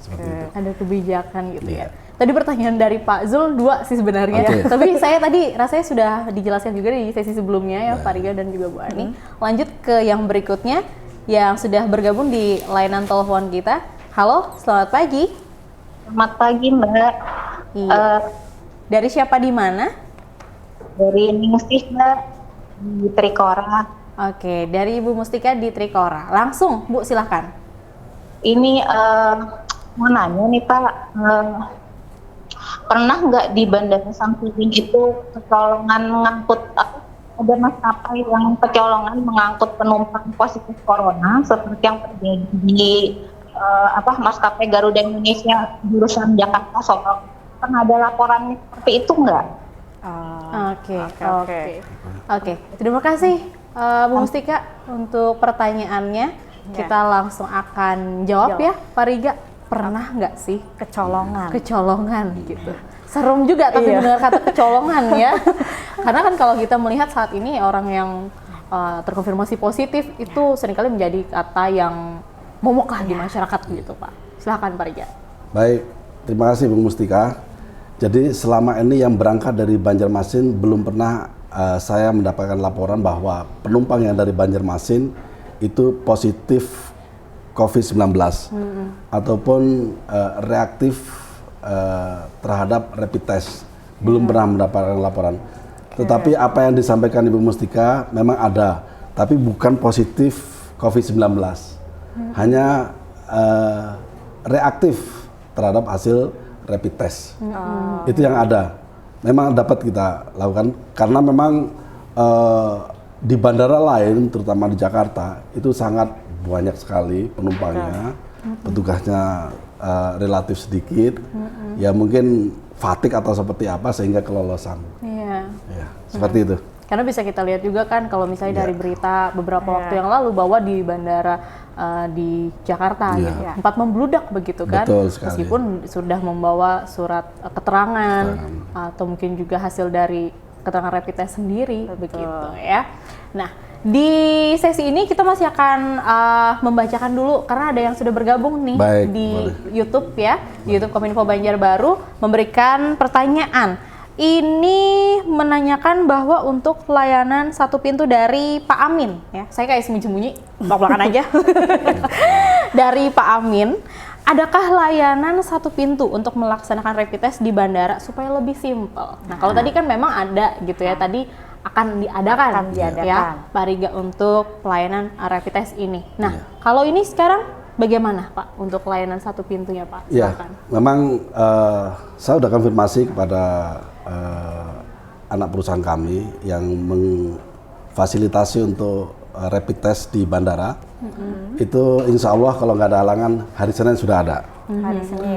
Seperti itu. Ada kebijakan gitu ya. Tadi pertanyaan dari Pak Zul 2 sih sebenarnya. Tapi saya tadi rasanya sudah dijelaskan juga di sesi sebelumnya ya, Pak Riga dan juga Bu Ani. Lanjut ke yang berikutnya, yang sudah bergabung di layanan telepon kita. Halo, selamat pagi. Selamat pagi, Mbak. Dari siapa, di mana? Dari Ningsih, Mbak, di Trikora. Oke, dari Ibu Mustika di Trikora. Langsung, Bu, silahkan. Ini mau nanya nih, Pak. Pernah nggak di Bandara Syamsuddin itu kecolongan ngangkut ada maskapai yang kecolongan mengangkut penumpang positif corona seperti yang terjadi di maskapai Garuda Indonesia jurusan Jakarta Sorong. Pernah ada laporan seperti itu nggak? Oke. Terima kasih Bu Mustika untuk pertanyaannya. Kita langsung akan jawab ya, Pak Riga. Pernah nggak sih kecolongan gitu? Serem juga tapi mendengar kata kecolongan ya. Karena kan kalau kita melihat saat ini orang yang terkonfirmasi positif itu seringkali menjadi kata yang momok lah di masyarakat gitu, Pak. Silakan Pak Riga. Baik, terima kasih Bung Mustika. Jadi selama ini yang berangkat dari Banjarmasin belum pernah saya mendapatkan laporan bahwa penumpang yang dari Banjarmasin itu positif COVID-19 ataupun reaktif terhadap rapid test. Belum pernah mendapatkan laporan. Tetapi apa yang disampaikan Ibu Mustika memang ada, tapi bukan positif COVID-19. Hanya reaktif terhadap hasil rapid test. Itu yang ada. Memang dapat kita lakukan karena memang di bandara lain, terutama di Jakarta, itu sangat banyak sekali penumpangnya, petugasnya relatif sedikit, ya mungkin fatigue atau seperti apa sehingga kelolosan. Iya. Ya, seperti itu. Karena bisa kita lihat juga kan kalau misalnya dari berita beberapa waktu yang lalu bahwa di bandara di Jakarta gitu, sempat membludak begitu kan. Betul sekali. Meskipun sudah membawa surat keterangan atau mungkin juga hasil dari keterangan rapid test sendiri begitu ya. Nah, di sesi ini kita masih akan membacakan dulu karena ada yang sudah bergabung nih boleh. YouTube ya, di YouTube Kominfo Banjarbaru memberikan pertanyaan. Ini menanyakan bahwa untuk layanan satu pintu dari Pak Amin ya. Saya kayak sembunyi-sembunyi, belak-belakan aja. Dari Pak Amin, adakah layanan satu pintu untuk melaksanakan rapid test di bandara supaya lebih simpel? Nah, kalau tadi kan memang ada gitu ya. Tadi akan diadakan ya Pak Riga untuk pelayanan rapid test ini. Nah, kalau ini sekarang bagaimana Pak untuk layanan satu pintunya Pak? Silakan. Ya, memang saya sudah konfirmasi kepada anak perusahaan kami yang memfasilitasi untuk rapid test di bandara. Itu insya Allah kalau nggak ada halangan hari Senin sudah ada.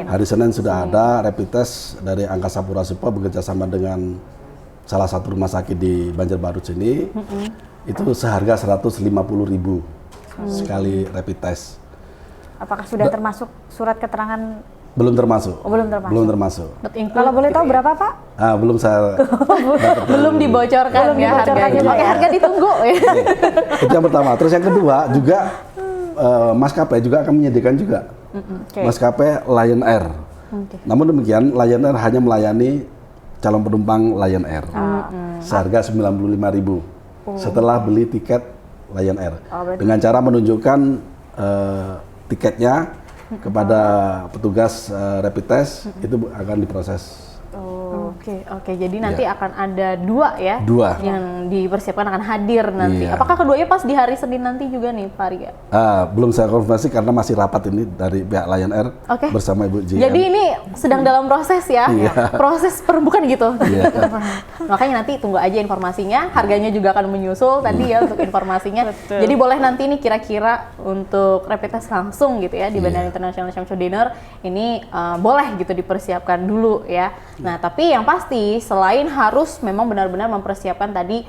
Hari Senin sudah ada rapid test dari Angkasa Pura I bekerja sama dengan salah satu rumah sakit di Banjarbaru sini. Itu seharga 150.000 sekali rapid test. Apakah sudah termasuk surat keterangan? Belum termasuk. Belum termasuk. Kalau boleh tahu berapa Pak? Belum saya belum dibocorkan ya harganya. Oke, harga ditunggu ya. Itu yang pertama. Terus yang kedua juga maskapai juga akan menyediakan juga maskapai Lion Air. Namun demikian Lion Air hanya melayani calon penumpang Lion Air seharga 95.000 setelah beli tiket Lion Air dengan cara menunjukkan tiketnya kepada petugas rapid test itu akan diproses. Oke. Jadi nanti akan ada dua yang dipersiapkan akan hadir nanti. Apakah keduanya pas di hari Senin nanti juga nih Pak Riga? Belum saya konfirmasi karena masih rapat ini dari pihak Lion Air bersama Ibu GM. Jadi ini sedang dalam proses ya, proses perembukan gitu. Makanya nanti tunggu aja informasinya, harganya juga akan menyusul tadi ya untuk informasinya. Jadi boleh nanti nih kira-kira untuk rapid test langsung gitu ya di Bandara Internasional Syamsuddinur ini boleh gitu dipersiapkan dulu ya. Nah tapi yang pasti selain harus memang benar-benar mempersiapkan tadi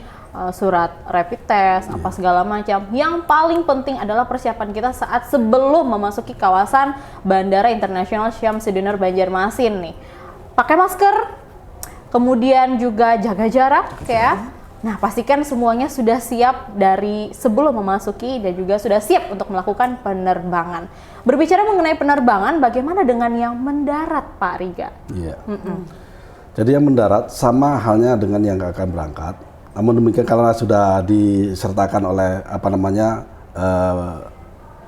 surat rapid test apa segala macam, yang paling penting adalah persiapan kita saat sebelum memasuki kawasan Bandara Internasional Syamsuddinur Banjarmasin nih. Pakai masker, kemudian juga jaga jarak ya. Nah pastikan semuanya sudah siap dari sebelum memasuki dan juga sudah siap untuk melakukan penerbangan. Berbicara mengenai penerbangan, bagaimana dengan yang mendarat Pak Riga? Iya. Jadi yang mendarat sama halnya dengan yang akan berangkat. Namun demikian karena sudah disertakan oleh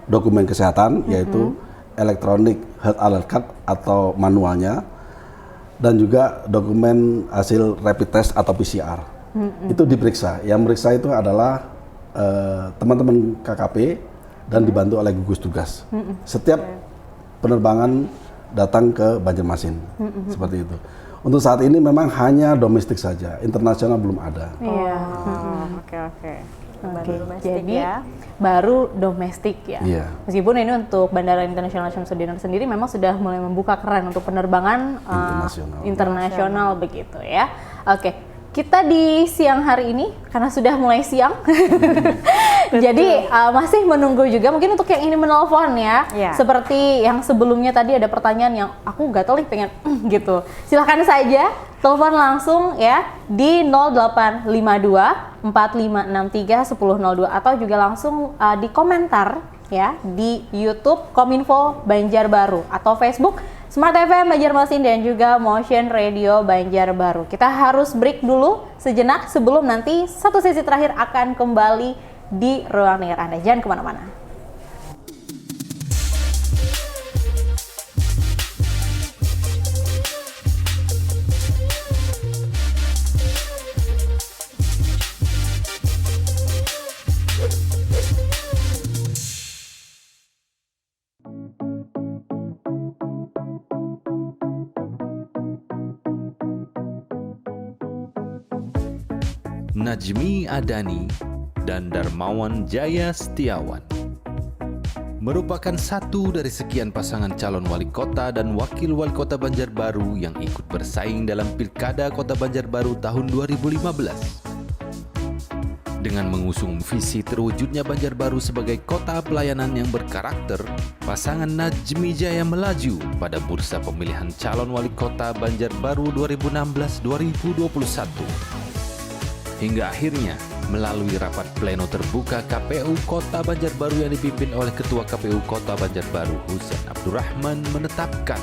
dokumen kesehatan yaitu elektronik health alert card atau manualnya dan juga dokumen hasil rapid test atau PCR. Itu diperiksa. Yang meriksa itu adalah teman-teman KKP dan dibantu oleh gugus tugas. Setiap penerbangan datang ke Banjarmasin. Seperti itu. Untuk saat ini memang hanya domestik saja, internasional belum ada. Iya. Oke. Baru Oke, domestik jadi ya. baru domestik ya. Iya. Meskipun ini untuk Bandara Internasional Syamsuddinur sendiri memang sudah mulai membuka keran untuk penerbangan internasional begitu ya. Oke, kita di siang hari ini karena sudah mulai siang, jadi masih menunggu juga mungkin untuk yang ini menelpon ya. Iya. Seperti yang sebelumnya tadi ada pertanyaan yang aku nggak tahu nih pengen gitu. Silahkan saja telepon langsung ya di 0852 4563 1002 atau juga langsung di komentar ya di YouTube Kominfo Banjarbaru atau Facebook Smart FM Banjarmasin dan juga Motion Radio Banjarbaru. Kita harus break dulu sejenak sebelum nanti satu sesi terakhir akan kembali di ruang dengar Anda. Jangan kemana-mana. Najmi Adani dan Darmawan Jaya Setiawan merupakan satu dari sekian pasangan calon wali kota dan wakil wali kota Banjarbaru yang ikut bersaing dalam Pilkada Kota Banjarbaru tahun 2015. Dengan mengusung visi terwujudnya Banjarbaru sebagai kota pelayanan yang berkarakter, pasangan Najmi Jaya melaju pada bursa pemilihan calon wali kota Banjarbaru 2016-2021. Hingga akhirnya, melalui rapat pleno terbuka KPU Kota Banjarbaru yang dipimpin oleh Ketua KPU Kota Banjarbaru Husein Abdurrahman menetapkan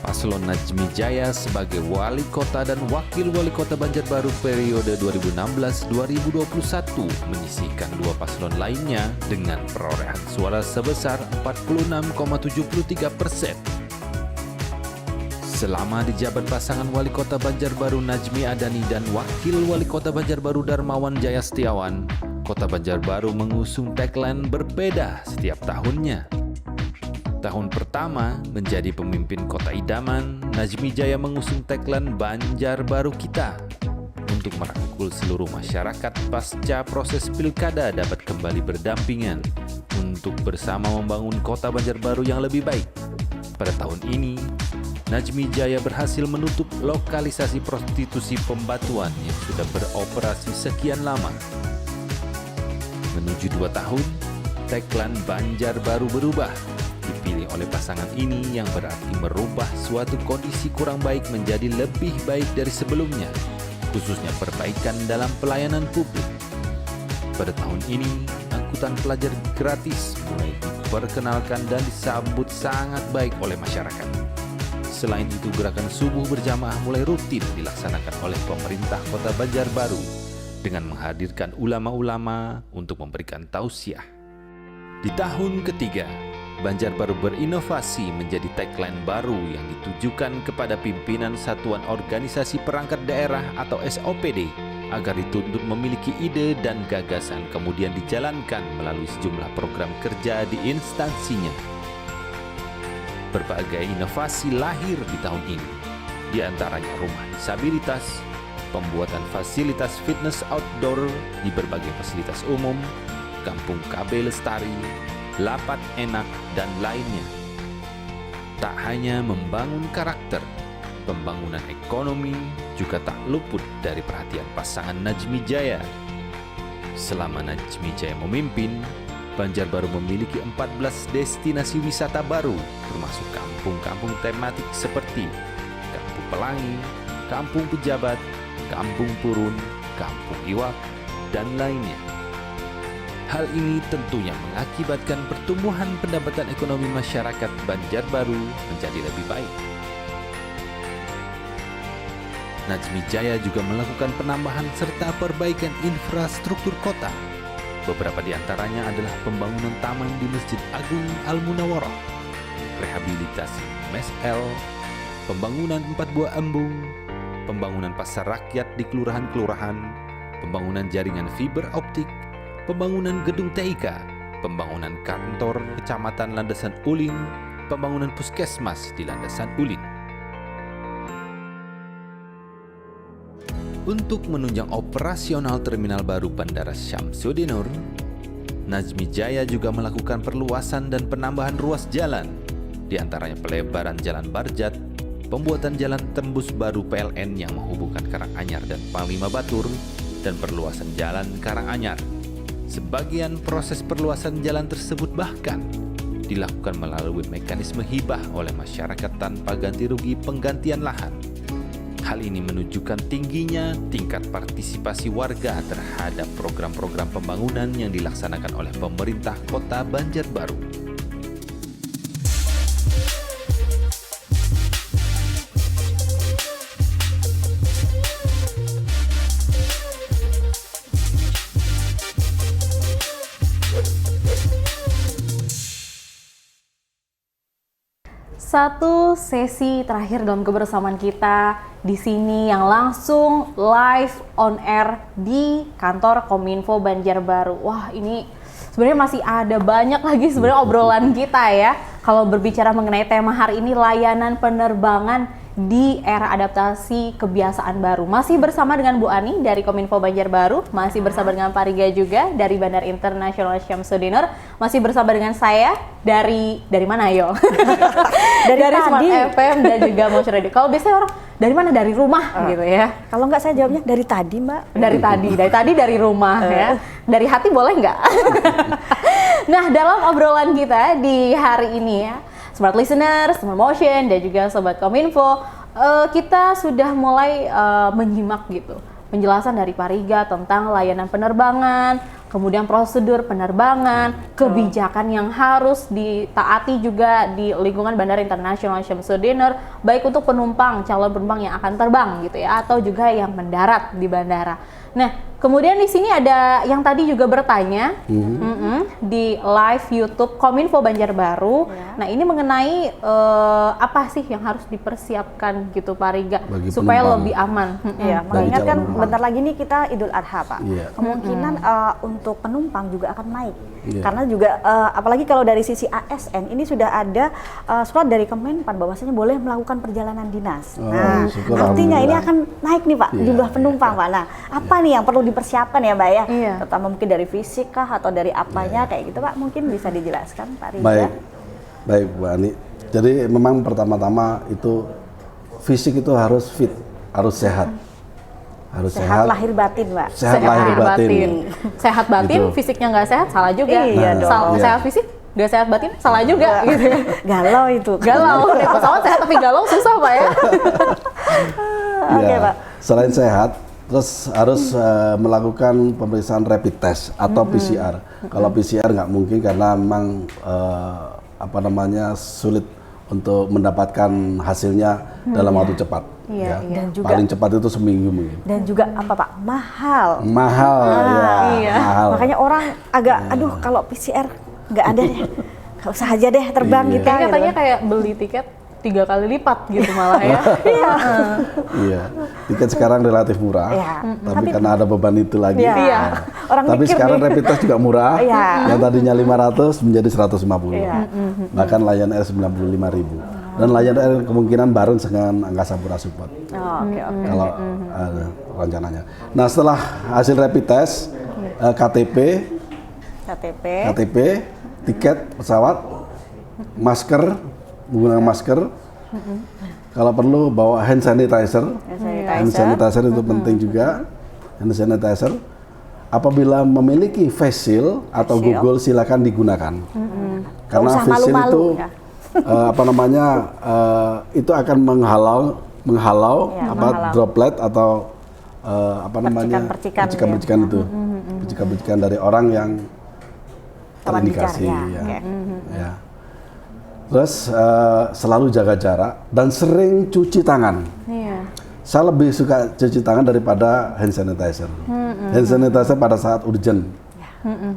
paslon Najmi Jaya sebagai wali kota dan wakil wali kota Banjarbaru periode 2016-2021 menyisihkan dua paslon lainnya dengan perolehan suara sebesar 46,73%. Selama di jabat pasangan wali kota Banjarbaru Najmi Adani dan wakil wali kota Banjarbaru Darmawan Jaya Setiawan, Kota Banjarbaru mengusung tagline berbeda setiap tahunnya. Tahun pertama menjadi pemimpin kota idaman, Najmi Jaya mengusung tagline Banjarbaru Kita untuk merangkul seluruh masyarakat pasca proses pilkada dapat kembali berdampingan untuk bersama membangun kota Banjarbaru yang lebih baik. Pada tahun ini, Najmi Jaya berhasil menutup lokalisasi prostitusi Pembatuan yang sudah beroperasi sekian lama. Menuju 2 tahun, tagline Banjarbaru berubah, dipilih oleh pasangan ini yang berarti merubah suatu kondisi kurang baik menjadi lebih baik dari sebelumnya, khususnya perbaikan dalam pelayanan publik. Pada tahun ini, angkutan pelajar gratis mulai diperkenalkan dan disambut sangat baik oleh masyarakat. Selain itu, gerakan subuh berjamaah mulai rutin dilaksanakan oleh pemerintah Kota Banjarbaru dengan menghadirkan ulama-ulama untuk memberikan tausiah. Di tahun ketiga, Banjarbaru berinovasi menjadi tagline baru yang ditujukan kepada pimpinan Satuan Organisasi Perangkat Daerah atau SOPD agar dituntut memiliki ide dan gagasan kemudian dijalankan melalui sejumlah program kerja di instansinya. Berbagai inovasi lahir di tahun ini, di antaranya rumah disabilitas, pembuatan fasilitas fitness outdoor di berbagai fasilitas umum, kampung KB Lestari, lapak enak, dan lainnya. Tak hanya membangun karakter, pembangunan ekonomi juga tak luput dari perhatian pasangan Najmi Jaya. Selama Najmi Jaya memimpin, Banjarbaru memiliki 14 destinasi wisata baru, termasuk kampung-kampung tematik seperti Kampung Pelangi, Kampung Pejabat, Kampung Purun, Kampung Iwak, dan lainnya. Hal ini tentunya mengakibatkan pertumbuhan pendapatan ekonomi masyarakat Banjarbaru menjadi lebih baik. Najmi Jaya juga melakukan penambahan serta perbaikan infrastruktur kota. Beberapa di antaranya adalah pembangunan taman di Masjid Agung Al-Munawwarah, rehabilitasi Mes L, pembangunan 4 buah embung, pembangunan pasar rakyat di kelurahan-kelurahan, pembangunan jaringan fiber optik, pembangunan gedung TIK, pembangunan kantor Kecamatan Landasan Uling, pembangunan puskesmas di landasan Ulin. Untuk menunjang operasional terminal baru Bandara Syamsuddinur, Nazmi Jaya juga melakukan perluasan dan penambahan ruas jalan, di antaranya pelebaran Jalan Barjat, pembuatan jalan tembus baru PLN yang menghubungkan Karanganyar dan Panglima Batur, dan perluasan jalan Karanganyar. Sebagian proses perluasan jalan tersebut bahkan dilakukan melalui mekanisme hibah oleh masyarakat tanpa ganti rugi penggantian lahan. Hal ini menunjukkan tingginya tingkat partisipasi warga terhadap program-program pembangunan yang dilaksanakan oleh pemerintah Kota Banjarbaru. Satu sesi terakhir dalam kebersamaan kita di sini yang langsung live on air di kantor Kominfo Banjarbaru. Wah, ini sebenarnya masih ada banyak lagi sebenarnya obrolan kita ya. Kalau berbicara mengenai tema hari ini, layanan penerbangan di era adaptasi kebiasaan baru. Masih bersama dengan Bu Ani dari Kominfo Banjarbaru, masih bersama dengan Pak Riga juga dari Bandara Internasional Syamsuddinur, masih bersama dengan saya dari mana yo? dari Smart FM dan juga Motion Radio. Kalau biasanya orang dari mana? Dari rumah gitu ya. Kalau nggak saya jawabnya dari tadi, Mbak. Dari tadi dari rumah ya. Dari hati boleh nggak? Nah, dalam obrolan kita di hari ini ya, Smart Listener, Smart Motion, dan juga Sobat Kominfo, kita sudah mulai menyimak gitu penjelasan dari Pak Riga tentang layanan penerbangan, kemudian prosedur penerbangan, kebijakan yang harus ditaati juga di lingkungan Bandara Internasional Syamsuddinur, baik untuk penumpang, calon penumpang yang akan terbang gitu ya, atau juga yang mendarat di bandara. Nah, kemudian di sini ada yang tadi juga bertanya di live YouTube Kominfo Banjarbaru. Ya. Nah, ini mengenai apa sih yang harus dipersiapkan gitu Pak Riga bagi supaya penumpang. lebih aman. Ya, mengingat kan bentar lagi nih kita Idul Adha, Pak. Iya. Kemungkinan untuk penumpang juga akan naik. Iya. Karena juga apalagi kalau dari sisi ASN ini sudah ada surat dari Kemenpan bahwasanya boleh melakukan perjalanan dinas. Oh, Nah, syukur, artinya ini alhamdulillah. akan naik nih, Pak, Iya, jumlah penumpang, Pak. Nah, apa nih yang perlu dipersiapkan ya, Mbak ya? Iya. Terutama mungkin dari fisik kah atau dari apanya kayak gitu, Pak? Mungkin bisa dijelaskan, Pak Riza. Baik Bu Ani. Jadi memang pertama-tama itu fisik itu harus fit, harus sehat. Harus Sehat lahir batin, Mbak. Sehat lahir batin. Sehat batin, Gitu. fisiknya nggak sehat, salah juga. Iya dong. Iya. Sehat fisik, nggak sehat batin, salah juga. Gitu. Galau itu. Galau, naik pesawat sehat tapi galau susah Pak ya. Oke, Ya, Pak. selain sehat, terus harus melakukan pemeriksaan rapid test atau PCR. Kalau PCR nggak mungkin karena memang sulit untuk mendapatkan hasilnya dalam waktu cepat. Iya, iya. Dan juga- Paling cepat itu seminggu mungkin. Dan juga apa, Pak? Mahal. Mahal, ya, iya. mahal. Makanya orang agak, aduh kalau PCR nggak ada deh, nggak usah aja deh terbang Iya. kita. Katanya gitu. kayak beli tiket 3 kali lipat gitu malah ya. Iya. Iya, tiket sekarang relatif murah, Iya. tapi karena ada beban itu lagi. Iya. Iya. Orang Tapi mikir sekarang nih. rapid test juga murah, Iya. yang tadinya 500 menjadi 150, Iya. bahkan Lion Air 95.000. Dan Lion Air kemungkinan bareng dengan Angkasa Pura Support Oh, oke. kalau rencananya. Nah, setelah hasil rapid test, KTP, tiket pesawat, masker, menggunakan masker. Kalau perlu bawa hand sanitizer. Hand sanitizer itu penting juga. Hand sanitizer. Apabila memiliki face shield atau Face shield. Google silakan digunakan. Karena usah face shield malu-malu, itu ya. itu akan menghalau Ya, menghalau. droplet atau Percikan-percikan, percikan-percikan itu. Percikan-percikan dari orang yang Lawan terindikasi. bicara, Ya. oke. Ya. Terus selalu jaga jarak dan sering cuci tangan. Iya. Saya lebih suka cuci tangan daripada hand sanitizer. Hand sanitizer pada saat urgent.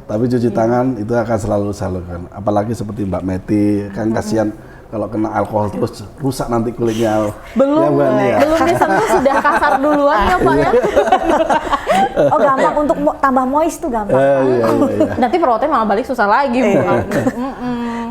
Tapi cuci tangan itu akan selalu saya lakukan. Apalagi seperti Mbak Meti, kan kasihan kalau kena alkohol terus rusak nanti kulitnya. Belum, Ya, Bu Ani, ya. belum disentuh sudah kasar duluan ya Pak ya. Oh, gampang untuk tambah moist tuh gampang. Iya. Nanti perawatnya malah balik susah lagi Bu.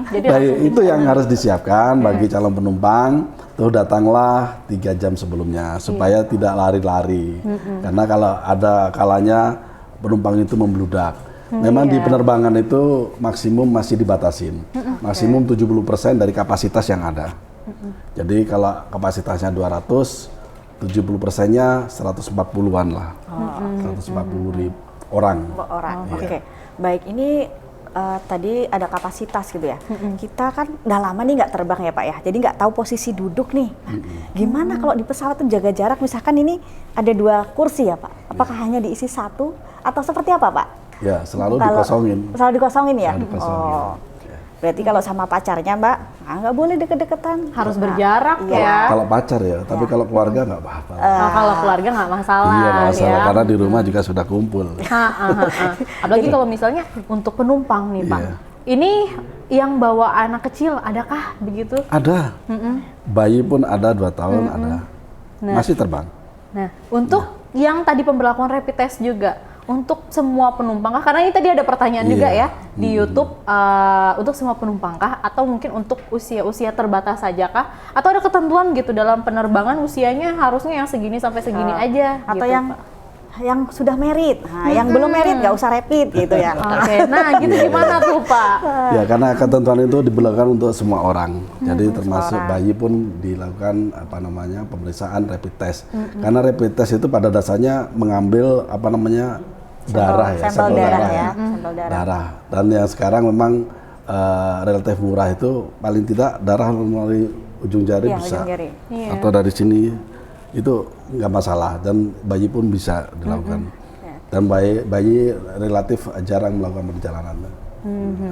Jadi Baik, langsung itu yang harus disiapkan bagi calon penumpang. Tuh datanglah 3 jam sebelumnya supaya tidak lari-lari. Karena kalau ada kalanya penumpang itu membludak. Memang di penerbangan itu maksimum masih dibatasin. Maksimum 70% dari kapasitas yang ada. Jadi kalau kapasitasnya 200, 70%-nya 140-an lah. 140.000 orang. Oke. Baik, ini tadi ada kapasitas gitu ya. Kita kan udah lama nih nggak terbang ya Pak ya, jadi nggak tahu posisi duduk nih. Gimana kalau di pesawat tuh jaga jarak, misalkan ini ada 2 kursi ya Pak, apakah hanya diisi 1 atau seperti apa Pak? Ya, selalu dikosongin. Selalu dikosongin ya? Selalu dikosongin. Oh. Berarti kalau sama pacarnya Mbak, nggak boleh deket-deketan. harus berjarak ya. Kalau pacar ya, tapi kalau keluarga nggak apa-apa. Nah, kalau keluarga nggak masalah. Iya, nggak masalah, ya. karena di rumah juga sudah kumpul. Apalagi kalau misalnya untuk penumpang nih Pak. Iya. Ini yang bawa anak kecil, adakah begitu? Ada. Bayi pun ada 2 tahun, ada. Masih terbang. Nah, untuk yang tadi pemberlakuan rapid test juga untuk semua penumpang kah? Karena ini tadi ada pertanyaan juga ya di YouTube, untuk semua penumpang kah? Atau mungkin untuk usia-usia terbatas saja kah? Atau ada ketentuan gitu dalam penerbangan usianya harusnya yang segini sampai segini aja? Atau gitu, yang Pak? yang sudah merit, nah, yang belum merit nggak usah rapid gitu ya. Oke, nah gitu gimana tuh Pak? Ya, karena ketentuan itu diberlakukan untuk semua orang. Jadi termasuk bayi pun dilakukan pemeriksaan rapid test. Karena rapid test itu pada dasarnya mengambil darah ya, sampel darah ya, darah. Dan yang sekarang memang relatif murah itu paling tidak darah melalui ujung jari Iya, bisa. ujung jari. Atau dari sini itu nggak masalah, dan bayi pun bisa dilakukan. Dan bayi relatif jarang melakukan perjalanan.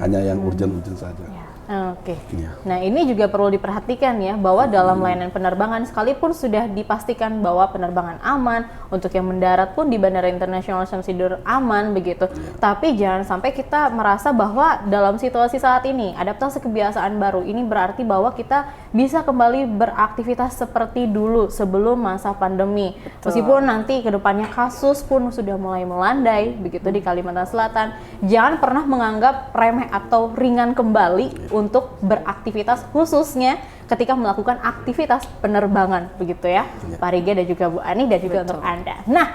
Hanya yang urgent saja. Oke. Iya. Nah, ini juga perlu diperhatikan ya, bahwa dalam layanan penerbangan sekalipun sudah dipastikan bahwa penerbangan aman, untuk yang mendarat pun di Bandara Internasional Syamsuddin aman begitu. Tapi jangan sampai kita merasa bahwa dalam situasi saat ini, adaptasi kebiasaan baru ini berarti bahwa kita bisa kembali beraktivitas seperti dulu sebelum masa pandemi. Meskipun nanti kedepannya kasus pun sudah mulai melandai begitu di Kalimantan Selatan, jangan pernah menganggap remeh atau ringan kembali untuk beraktivitas, khususnya ketika melakukan aktivitas penerbangan begitu ya, Pak Riga dan juga Bu Ani, dan juga untuk Anda. Nah,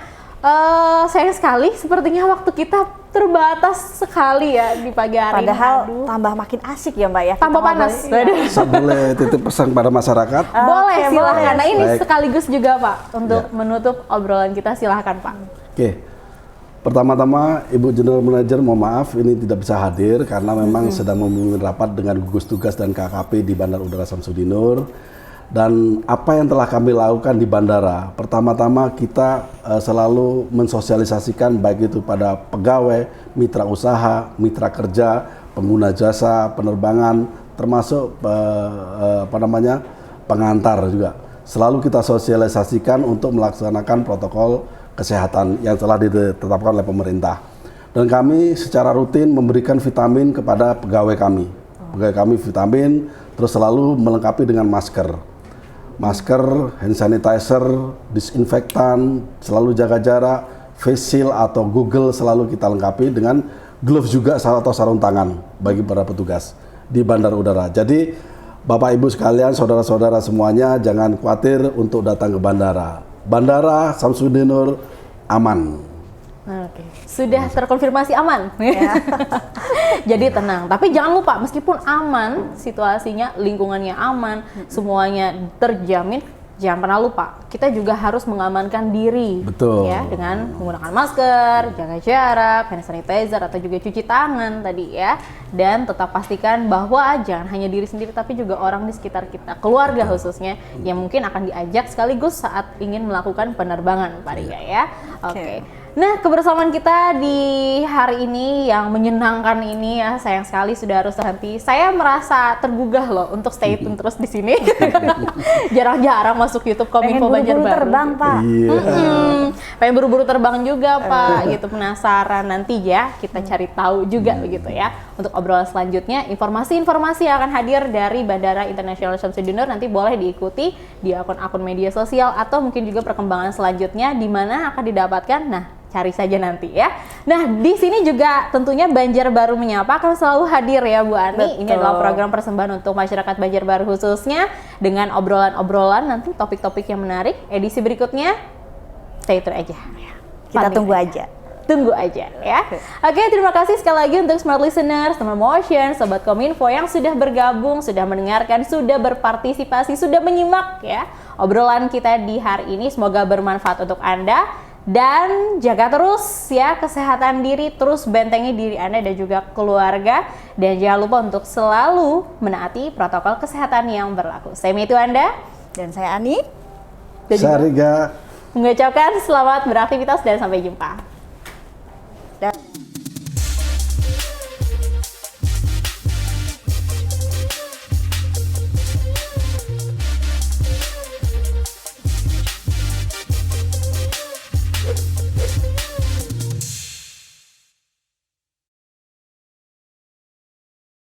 sayang sekali sepertinya waktu kita terbatas sekali ya di pagi hari. Padahal ini. tambah makin asik ya Mbak ya. Tambah Kita panas. ngobrol. Saya boleh titip pesan pada masyarakat? Boleh, Oke, silahkan. boleh. Nah, ini Baik. sekaligus juga Pak untuk menutup obrolan kita, silahkan Pak. Oke. Pertama-tama, Ibu General Manager mohon maaf ini tidak bisa hadir karena memang sedang memimpin rapat dengan gugus tugas dan KKP di Bandara Udara Syamsuddin. Dan apa yang telah kami lakukan di bandara, pertama-tama kita selalu mensosialisasikan baik itu pada pegawai, mitra usaha, mitra kerja, pengguna jasa penerbangan, termasuk pengantar juga. Selalu kita sosialisasikan untuk melaksanakan protokol kesehatan yang telah ditetapkan oleh pemerintah. Dan kami secara rutin memberikan vitamin kepada pegawai kami. Pegawai kami vitamin, terus selalu melengkapi dengan masker, hand sanitizer, disinfektan, selalu jaga jarak, face shield atau Google selalu kita lengkapi dengan gloves juga atau sarung tangan bagi para petugas di bandara udara. Jadi Bapak Ibu sekalian, saudara-saudara semuanya, jangan khawatir untuk datang ke bandara. Bandara Syamsuddin aman. Oke, sudah terkonfirmasi aman. Jadi tenang. Tapi jangan lupa, meskipun aman situasinya, lingkungannya aman, semuanya terjamin, jangan pernah lupa kita juga harus mengamankan diri. Betul. Ya, dengan menggunakan masker, jaga jarak, hand sanitizer atau juga cuci tangan tadi ya. Dan tetap pastikan bahwa jangan hanya diri sendiri tapi juga orang di sekitar kita, keluarga khususnya yang mungkin akan diajak sekaligus saat ingin melakukan penerbangan, Pak Riga ya. Oke. Nah, kebersamaan kita di hari ini yang menyenangkan ini ya, sayang sekali sudah harus terhenti. Saya merasa tergugah loh untuk stay tune terus di sini. Jarang-jarang masuk YouTube Kominfo Pengen Banjarbaru. buru-buru terbang Pak. Iya. pengen buru-buru terbang juga Pak, gitu, penasaran. Nanti ya kita cari tahu juga begitu ya. Untuk obrolan selanjutnya, informasi-informasi yang akan hadir dari Bandara Internasional Syamsuddinur nanti boleh diikuti di akun-akun media sosial atau mungkin juga perkembangan selanjutnya di mana akan didapatkan. Nah, cari saja nanti ya. Nah, di sini juga tentunya Banjarbaru Menyapa akan selalu hadir ya Bu Ani. Ini adalah program persembahan untuk masyarakat Banjarbaru khususnya dengan obrolan-obrolan nanti topik-topik yang menarik. Edisi berikutnya stay tune aja. Kita Pamit tunggu aja. Tunggu aja ya. Oke, terima kasih sekali lagi untuk Smart Listeners, Smart Motion, Sobat Kominfo yang sudah bergabung, sudah mendengarkan, sudah berpartisipasi, sudah menyimak ya obrolan kita di hari ini. Semoga bermanfaat untuk Anda. Dan jaga terus ya kesehatan diri, terus bentengi diri Anda dan juga keluarga. Dan jangan lupa untuk selalu menaati protokol kesehatan yang berlaku. Saya Mitu Anda. Dan saya Ani. Dan juga Saya Riga. mengucapkan selamat beraktivitas dan sampai jumpa. Dan